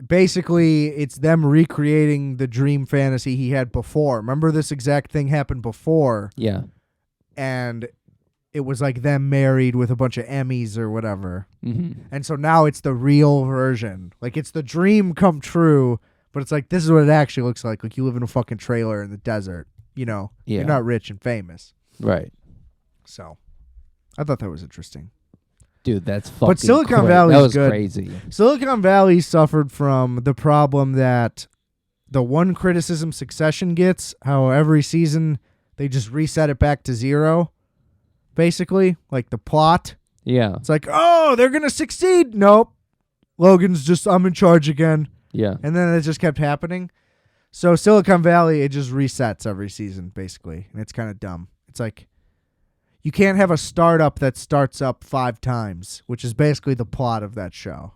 basically it's them recreating the dream fantasy he had before. Remember, this exact thing happened before. Yeah. And it was like them married with a bunch of Emmys or whatever. Mm-hmm. And so now it's the real version. Like, it's the dream come true, but it's like, this is what it actually looks like. Like, you live in a fucking trailer in the desert, Yeah. You're not rich and famous. Right. So, I thought that was interesting. Dude, that's fucking But Silicon Valley that was good. crazy. Silicon Valley suffered from the problem that the one criticism Succession gets, how every season they just reset it back to zero, basically, like the plot. Yeah. It's like, oh, they're going to succeed. Nope. Logan's just, I'm in charge again. Yeah. And then it just kept happening. So Silicon Valley, it just resets every season, basically. And it's kind of dumb. It's like, you can't have a startup that starts up 5 times, which is basically the plot of that show.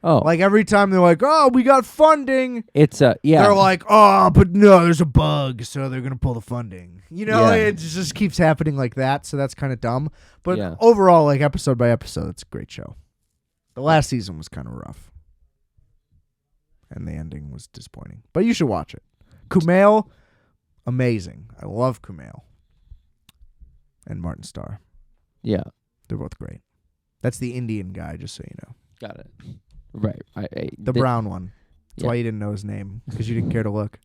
Oh. Like, every time they're like, oh, we got funding. It's yeah. They're like, oh, but no, there's a bug, so they're going to pull the funding. Yeah. It just keeps happening like that, so that's kind of dumb. But Yeah. overall, like, episode by episode, it's a great show. The last season was kind of rough. And the ending was disappointing. But you should watch it. Kumail, amazing. I love Kumail. And Martin Starr. Yeah. They're both great. That's the Indian guy, just so you know. Got it. Right. The brown one. That's Yeah. why you didn't know his name, because you didn't care to look.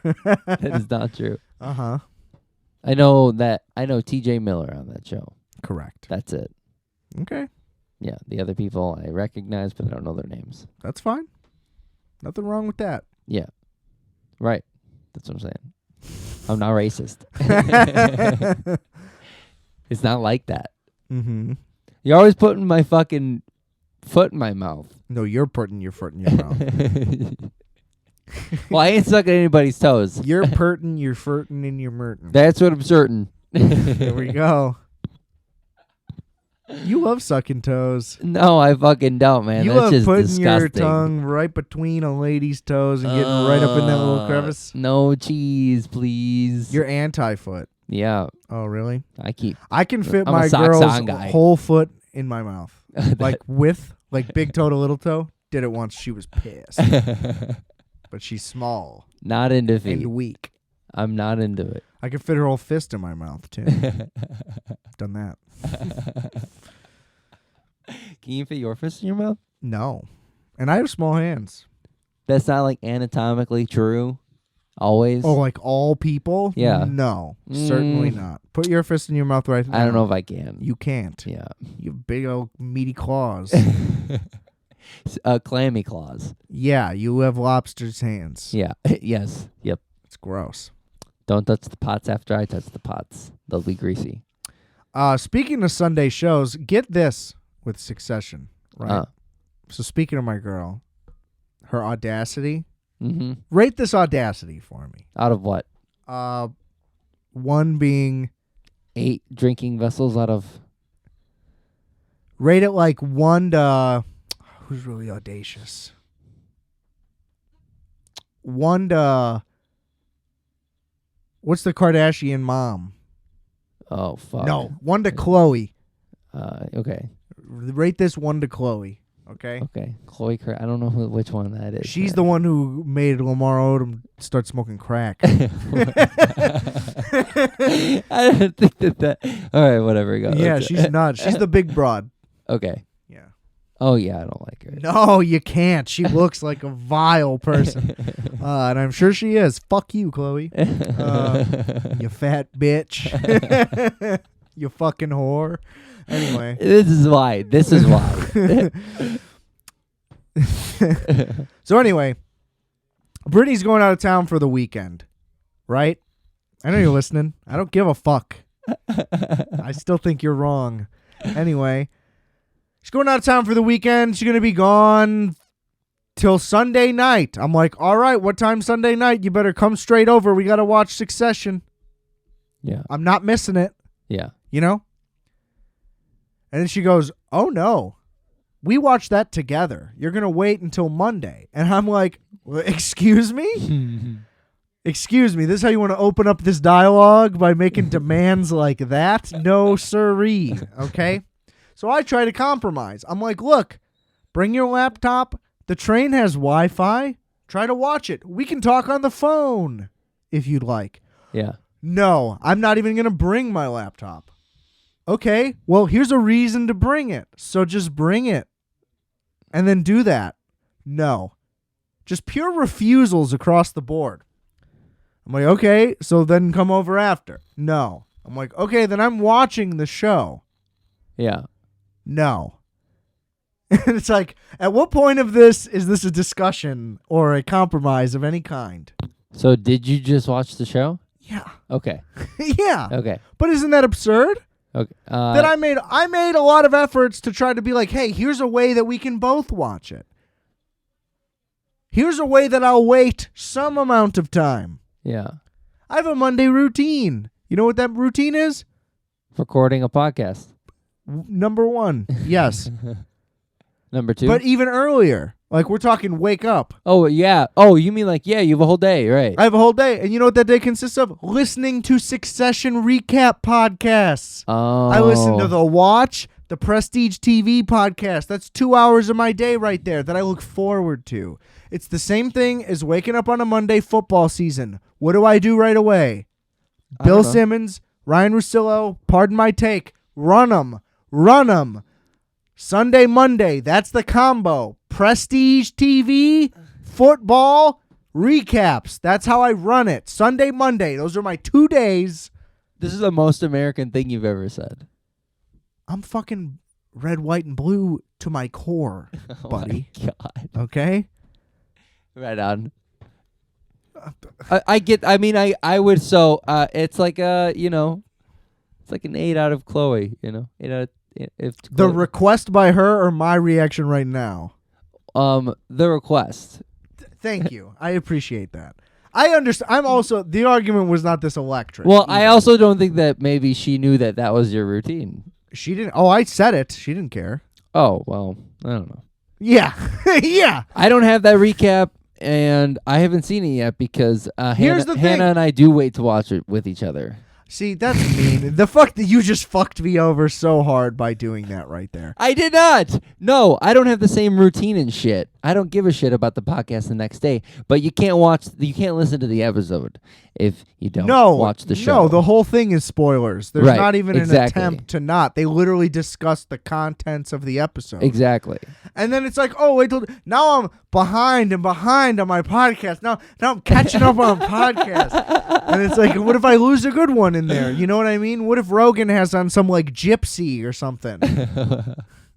That is not true. Uh-huh. I know TJ Miller on that show. Correct. That's it. Okay. Yeah. The other people I recognize, but I don't know their names. That's fine. Nothing wrong with that. Yeah. Right. That's what I'm saying. I'm not racist. It's not like that. Mm-hmm. You're always putting my fucking foot in my mouth. No, you're putting your foot in your mouth. Well, I ain't sucking anybody's toes. You're purtin', you're furtin', and you're murtin'. That's what I'm certain. There we go. You love sucking toes. No, I fucking don't, man. You That's love just putting disgusting. your tongue right between a lady's toes and getting right up in that little crevice. No cheese, please. You're anti-foot. Yeah, Oh, really? I can fit I'm my a socks girl's on guy. whole foot in my mouth. Like big toe to little toe. Did it once. She was pissed. But she's small Not into feet. and weak. I'm not into it. I can fit her whole fist in my mouth, too. Done that. Can you fit your fist in your mouth? No. And I have small hands. That's not like anatomically true. Always. Oh, like all people? Yeah. No, certainly not. Put your fist in your mouth right now. I don't know if I can. You can't. Yeah. You have big old meaty claws. Clammy claws. Yeah, you have lobster's hands. Yeah. Yes. Yep. It's gross. Don't touch the pots after I touch the pots. They'll be greasy. Speaking of Sunday shows, get this with Succession, right? So speaking of my girl, her Audacity. Mm-hmm. Rate this Audacity for me. Out of what? 1 being 8 drinking vessels out of... rate it like 1 to... Who's really audacious? 1 to... What's the Kardashian mom? Oh, fuck. No, 1 to Chloe. Okay. Rate this 1 to Chloe. Okay. Okay. Chloe, I don't know which one that is. She's the one who made Lamar Odom start smoking crack. I don't think that. All right, whatever. Go. Yeah, she's not. She's the big broad. Okay. Yeah. Oh yeah, I don't like her. No, you can't. She looks like a vile person, and I'm sure she is. Fuck you, Chloe. You fat bitch. You fucking whore. Anyway. This is why. So anyway, Brittany's going out of town for the weekend, right? I know you're listening. I don't give a fuck. I still think you're wrong. Anyway, she's going out of town for the weekend. She's going to be gone till Sunday night. I'm like, all right, what time Sunday night? You better come straight over. We got to watch Succession. Yeah. I'm not missing it. Yeah. You know? And then she goes, oh, no. We watched that together. You're going to wait until Monday. And I'm like, excuse me? Excuse me. This is how you want to open up this dialogue by making demands like that? No, sirree. Okay? So I try to compromise. I'm like, look, bring your laptop. The train has Wi-Fi. Try to watch it. We can talk on the phone if you'd like. Yeah. No, I'm not even going to bring my laptop. Okay, well, here's a reason to bring it. So just bring it. And then do that. No. Just pure refusals across the board. I'm like, okay, so then come over after. No. I'm like, okay, then I'm watching the show. Yeah. No. And it's like, at what point of this is this a discussion or a compromise of any kind? So did you just watch the show? Yeah. Okay. Yeah. Okay. But isn't that absurd? Okay. That I made a lot of efforts to try to be like, hey, here's a way that we can both watch it. Here's a way that I'll wait some amount of time. Yeah. I have a Monday routine. You know what that routine is? Recording a podcast. Number 1. Yes. Number 2. But even earlier. Like, we're talking wake up. Oh, yeah. Oh, you mean like, yeah, you have a whole day, right? I have a whole day. And you know what that day consists of? Listening to Succession recap podcasts. Oh. I listen to The Watch, the Prestige TV podcast. That's 2 hours of my day right there that I look forward to. It's the same thing as waking up on a Monday football season. What do I do right away? Bill Simmons, Ryan Russillo, pardon my take, run 'em. Run 'em. Sunday, Monday, that's the combo. Prestige TV, football, recaps. That's how I run it. Sunday, Monday, those are my 2 days. This is the most American thing you've ever said. I'm fucking red, white, and blue to my core, buddy. Oh my God. Okay? Right on. I would, so, it's like it's like an 8 out of Chloe, 8 out of, if The Chloe, request by her or my reaction right now? the request. Thank you. I appreciate that. I understand. I'm also, the argument was not this electric. Well, either. I also don't think that maybe she knew that that was your routine. She didn't. Oh, I said it. She didn't care. Oh, well, I don't know. Yeah. Yeah. I don't have that recap, and I haven't seen it yet because Here's the thing. Hannah and I do wait to watch it with each other. See, that's mean. The fuck that you just fucked me over so hard by doing that right there. I did not. No, I don't have the same routine and shit. I don't give a shit about the podcast the next day. But you can't listen to the episode if you don't watch the show. No, the whole thing is spoilers. There's Right, not even exactly. an attempt to not. They literally discuss the contents of the episode. Exactly. And then it's like, oh, wait till now I'm behind on my podcast. Now I'm catching up on podcast. And it's like, what if I lose a good one in there? You know what I mean? What if Rogan has on some like gypsy or something?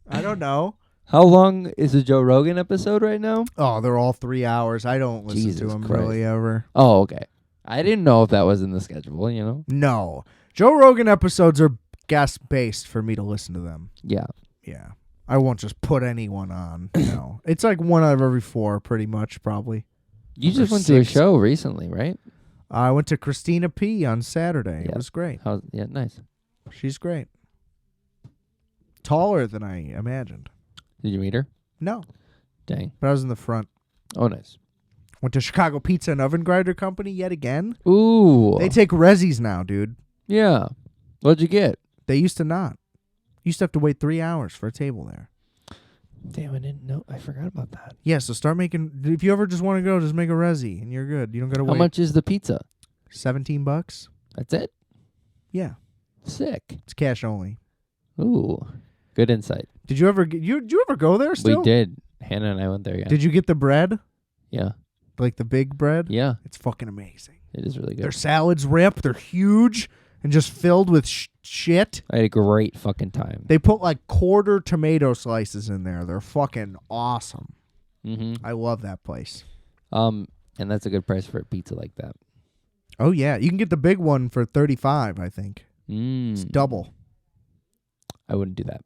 I don't know. How long is the Joe Rogan episode right now? Oh, they're all 3 hours. I don't listen Jesus to them Christ. really ever. Oh, okay. I didn't know if that was in the schedule, No. Joe Rogan episodes are guest based for me to listen to them. Yeah. Yeah. I won't just put anyone on. No. It's like 1 out of every 4, pretty much, probably. You just Or went to a 6. show recently, right? I went to Christina P. on Saturday. Yeah. It was great. Yeah, nice. She's great. Taller than I imagined. Did you meet her? No. Dang. But I was in the front. Oh, nice. Went to Chicago Pizza and Oven Grinder Company yet again. Ooh. They take resis now, dude. Yeah. What'd you get? They used to not. Used to have to wait 3 hours for a table there. Damn, I didn't know. I forgot about that. Yeah, so start making. If you ever just want to go, just make a resi and you're good. You don't gotta How wait. much is the pizza? $17. That's it? Yeah, Sick. it's cash only. Ooh. Good insight. Did you ever did you ever go there? Still, We did. Hannah and I went there, yeah. Did you get the bread? Yeah. Like the big bread? Yeah. It's fucking amazing. It is really good. Their salads rip. They're huge and just filled with shit. I had a great fucking time. They put like quarter tomato slices in there. They're fucking awesome. Mm-hmm. I love that place. And that's a good price for a pizza like that. Oh yeah, you can get the big one for $35. I think it's Mm. double. I wouldn't do that.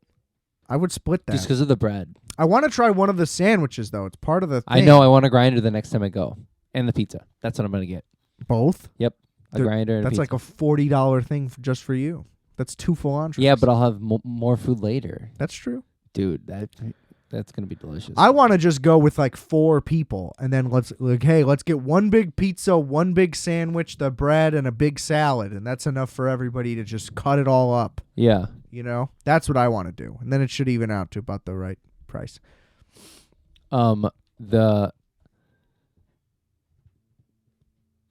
I would split that. Just because of the bread. I want to try one of the sandwiches though. It's part of the thing. I know I want a grinder the next time I go. And the pizza. That's what I'm going to get. Both. A Dude, grinder and That's a like pizza. a $40 thing just for you. That's 2 full entrees. Yeah, but I'll have more food later. That's true. Dude, that's going to be delicious. I want to just go with like 4 people, and then let's get 1 big pizza, 1 big sandwich, the bread, and a big salad, and that's enough for everybody to just cut it all up. Yeah. You know, that's what I want to do, and then it should even out to about the right price.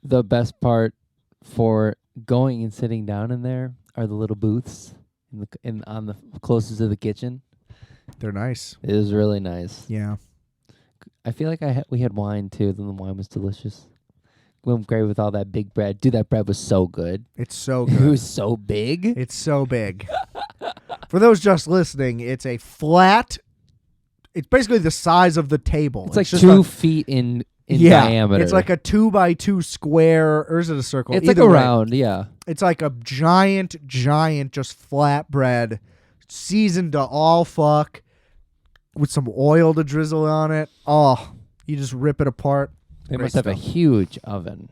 The best part for going and sitting down in there are the little booths on the closest to the kitchen. They're nice. It was really nice. Yeah. I feel like we had wine too. Then the wine was delicious. Went great with all that big bread. Dude, that bread was so good. It's so It good. was so big. It's so big. For those just listening, it's a flat. It's basically the size of the table. It's like just 2 feet in diameter. It's like a 2x2 square, or is it a circle? It's Either like a way, round, yeah. It's like a giant, just flat bread, seasoned to all fuck, with some oil to drizzle on it. Oh, you just rip it apart. They Great must have a stuff. huge oven.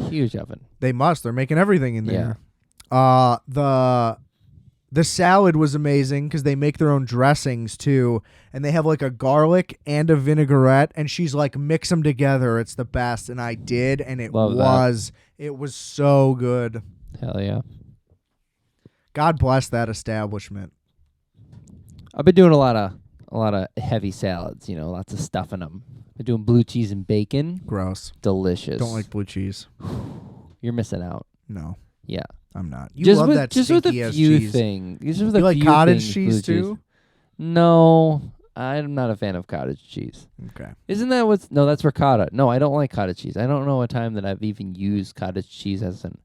Huge oven. They must. They're making everything in there. The salad was amazing because they make their own dressings too, and they have like a garlic and a vinaigrette, and she's like, mix them together. It's the best, and I did, and it was so good. Hell yeah. God bless that establishment. I've been doing a lot of heavy salads, lots of stuff in them. Been doing blue cheese and bacon. Gross. Delicious. Don't like blue cheese. You're missing out. No, Yeah. I'm not. You just love with, that just with a stinky ass few cheese. things. Just with You a like few cottage things, cheese blue too? No, I'm not a fan of cottage cheese. Okay. Isn't that what's... No, that's ricotta. No, I don't like cottage cheese. I don't know a time that I've even used cottage cheese as an,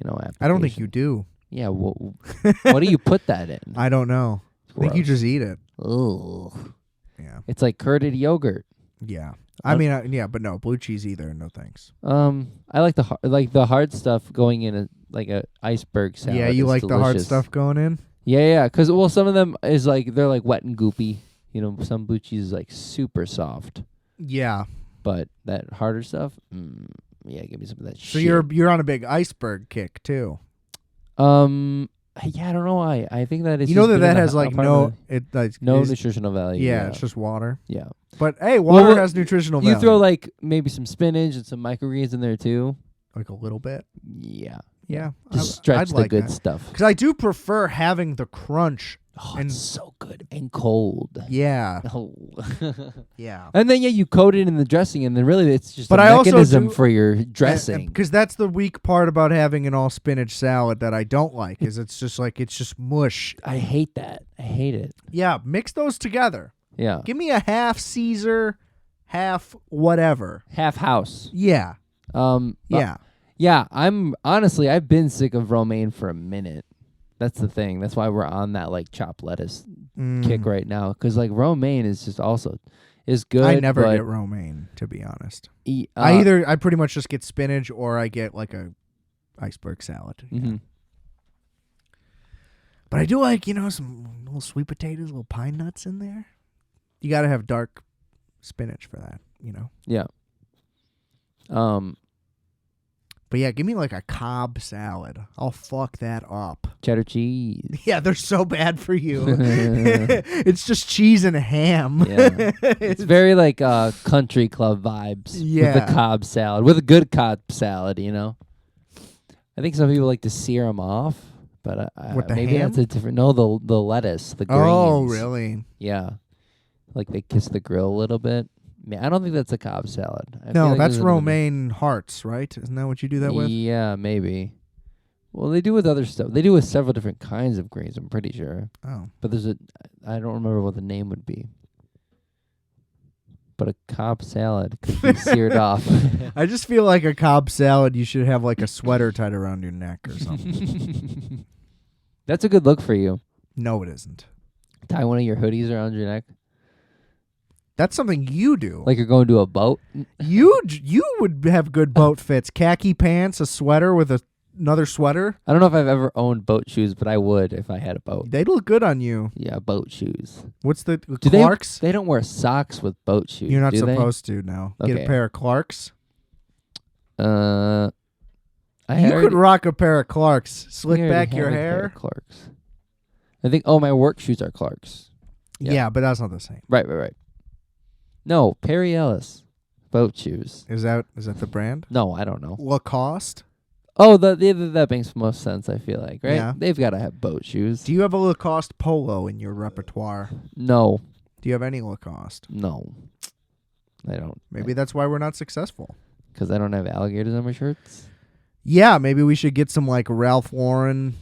application. I don't think you do. Yeah, what do you put that in? I don't know. I think you just eat it. Ugh. Yeah. It's like curded yogurt. Yeah. I mean, yeah, but no blue cheese either. No thanks. I like the hard stuff going in like a iceberg salad. Yeah, you is like the hard delicious. stuff going in? Yeah, because some of them is like they're like wet and goopy. Some blue cheese is like super soft, Yeah. but that harder stuff, yeah, give me some of that So shit. you're on a big iceberg kick too. Yeah, I don't know why. I think that it's You know just that been has like no no is- nutritional value. Yeah, it's just water. yeah. But hey, water Well, has nutritional You value. throw like maybe some spinach and some microgreens in there too. like a little bit. Yeah, Yeah. just stretch I'd the like good that. stuff. Because I do prefer having the crunch. Oh, And- it's so good and cold. Yeah. Oh. Yeah. And then you coat it in the dressing, and then really it's just But a I also mechanism do- for your dressing. Because that's the weak part about having an all spinach salad that I don't like is it's just mush. I hate that. I hate it. Yeah, mix those together. Yeah. Give me a half Caesar, half whatever. Half house. Yeah. Yeah. Yeah, I've been sick of romaine for a minute. That's the thing. That's why we're on that like chopped lettuce kick right now. Because like romaine is just is good. I never but get romaine, to be honest. I I pretty much just get spinach or I get like a iceberg salad. Mm-hmm. But I do like, some little sweet potatoes, little pine nuts in there. You got to have dark spinach for that, Yeah. But yeah, give me like a Cobb salad. I'll fuck that up. Cheddar cheese. Yeah, they're so bad for you. It's just cheese and ham. Yeah. It's very like country club vibes with Yeah. the Cobb salad, with a good Cobb salad, I think some people like to sear them off, but With the maybe ham? that's a different. No, the lettuce, the greens. Oh, really? Yeah, like they kiss the grill a little bit. I don't think that's a Cobb salad. I feel No, like that's there's romaine hearts, right? Isn't that what you do that with? Yeah, maybe. Well, they do with other stuff. They do with several different kinds of greens. I'm pretty sure, Oh. but I don't remember what the name would be. But a Cobb salad could be seared off. I just feel like a Cobb salad, you should have like a sweater tied around your neck or something. That's a good look for you. No, it isn't. Tie one of your hoodies around your neck, That's something you do. like you're going to a boat. You would have good boat fits. Khaki pants, a sweater with another sweater. I don't know if I've ever owned boat shoes, but I would if I had a boat. They look good on you. Yeah, boat shoes. What's the Do Clarks? They don't wear socks with boat shoes. You're not do they? supposed to now. Get Okay. a pair of Clarks. You could rock a pair of Clarks, slick already back have your a pair hair. of Clarks. I think. Oh, my work shoes are Clarks. Yeah, but that's not the same. Right. No, Perry Ellis boat shoes. Is that the brand? No, I don't know. Lacoste? Oh, that makes most sense. I feel like, right? Yeah. They've got to have boat shoes. Do you have a Lacoste polo in your repertoire? No, Do you have any Lacoste? no, I don't. Maybe that's why we're not successful. Because I don't have alligators on my shirts. Yeah, maybe we should get some like Ralph Lauren,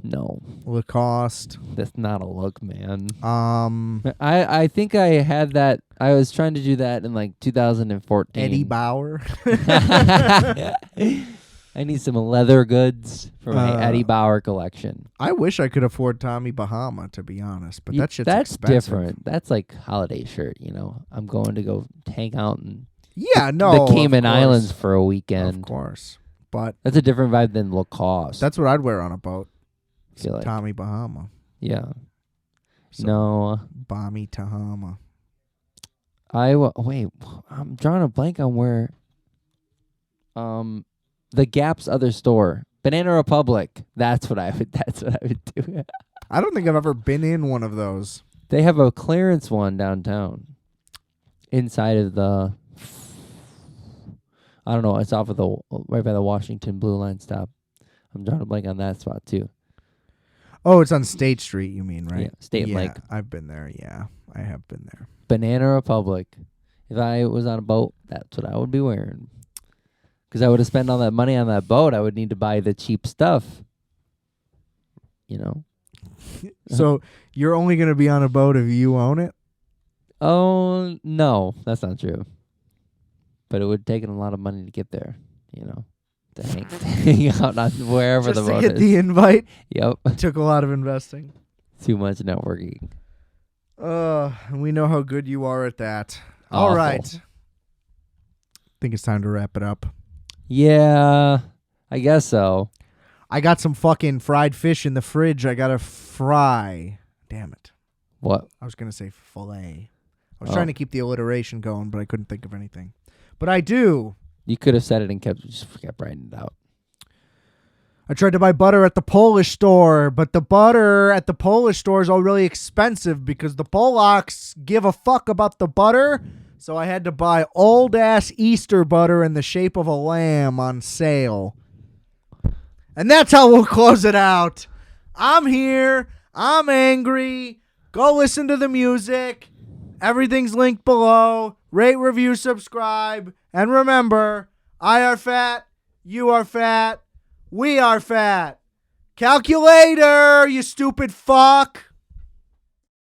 No, Lacoste. that's not a look, man. Um, I think I had that. I was trying to do that in like 2014. Eddie Bauer. I need some leather goods for my Eddie Bauer collection. I wish I could afford Tommy Bahama, to be honest, but that shit's that's expensive. different. That's like holiday shirt, I'm going to go hang out in Yeah, no, the Cayman of course. Islands for a weekend. Of course, but That's a different vibe than Lacoste. that's what I'd wear on a boat. I feel like. Tommy Bahama. Yeah. Some No. Balmy Tahama. Wait. I'm drawing a blank on where. The Gap's other store, Banana Republic. That's what I would do. I don't think I've ever been in one of those. They have a clearance one downtown. Inside of the. I don't know. It's off of right by the Washington Blue Line stop. I'm drawing a blank on that spot too. Oh, it's on State Street, you mean, right? Yeah, State yeah, Lake. I've been there, yeah. I have been there. Banana Republic. If I was on a boat, that's what I would be wearing. Because I would have spent all that money on that boat. I would need to buy the cheap stuff. So you're only going to be on a boat if you own it? Oh, no. That's not true. But it would take a lot of money to get there, to hang out on wherever Just the boat to get is. the invite? Yep. Took a lot of investing. Too much networking. We know how good you are at that. Awful. All right. Think it's time to wrap it up. Yeah, I guess so. I got some fucking fried fish in the fridge. I got to fry. Damn it. What? I was going to say fillet. I was trying to keep the alliteration going, but I couldn't think of anything. But I do. You could have said it and kept writing it out. I tried to buy butter at the Polish store, but the butter at the Polish store is all really expensive because the Polacks give a fuck about the butter. So I had to buy old-ass Easter butter in the shape of a lamb on sale. And that's how we'll close it out. I'm here. I'm angry. Go listen to the music. Everything's linked below. Rate, review, subscribe. And remember, I are fat. You are fat. We are fat. Calculator, you stupid fuck.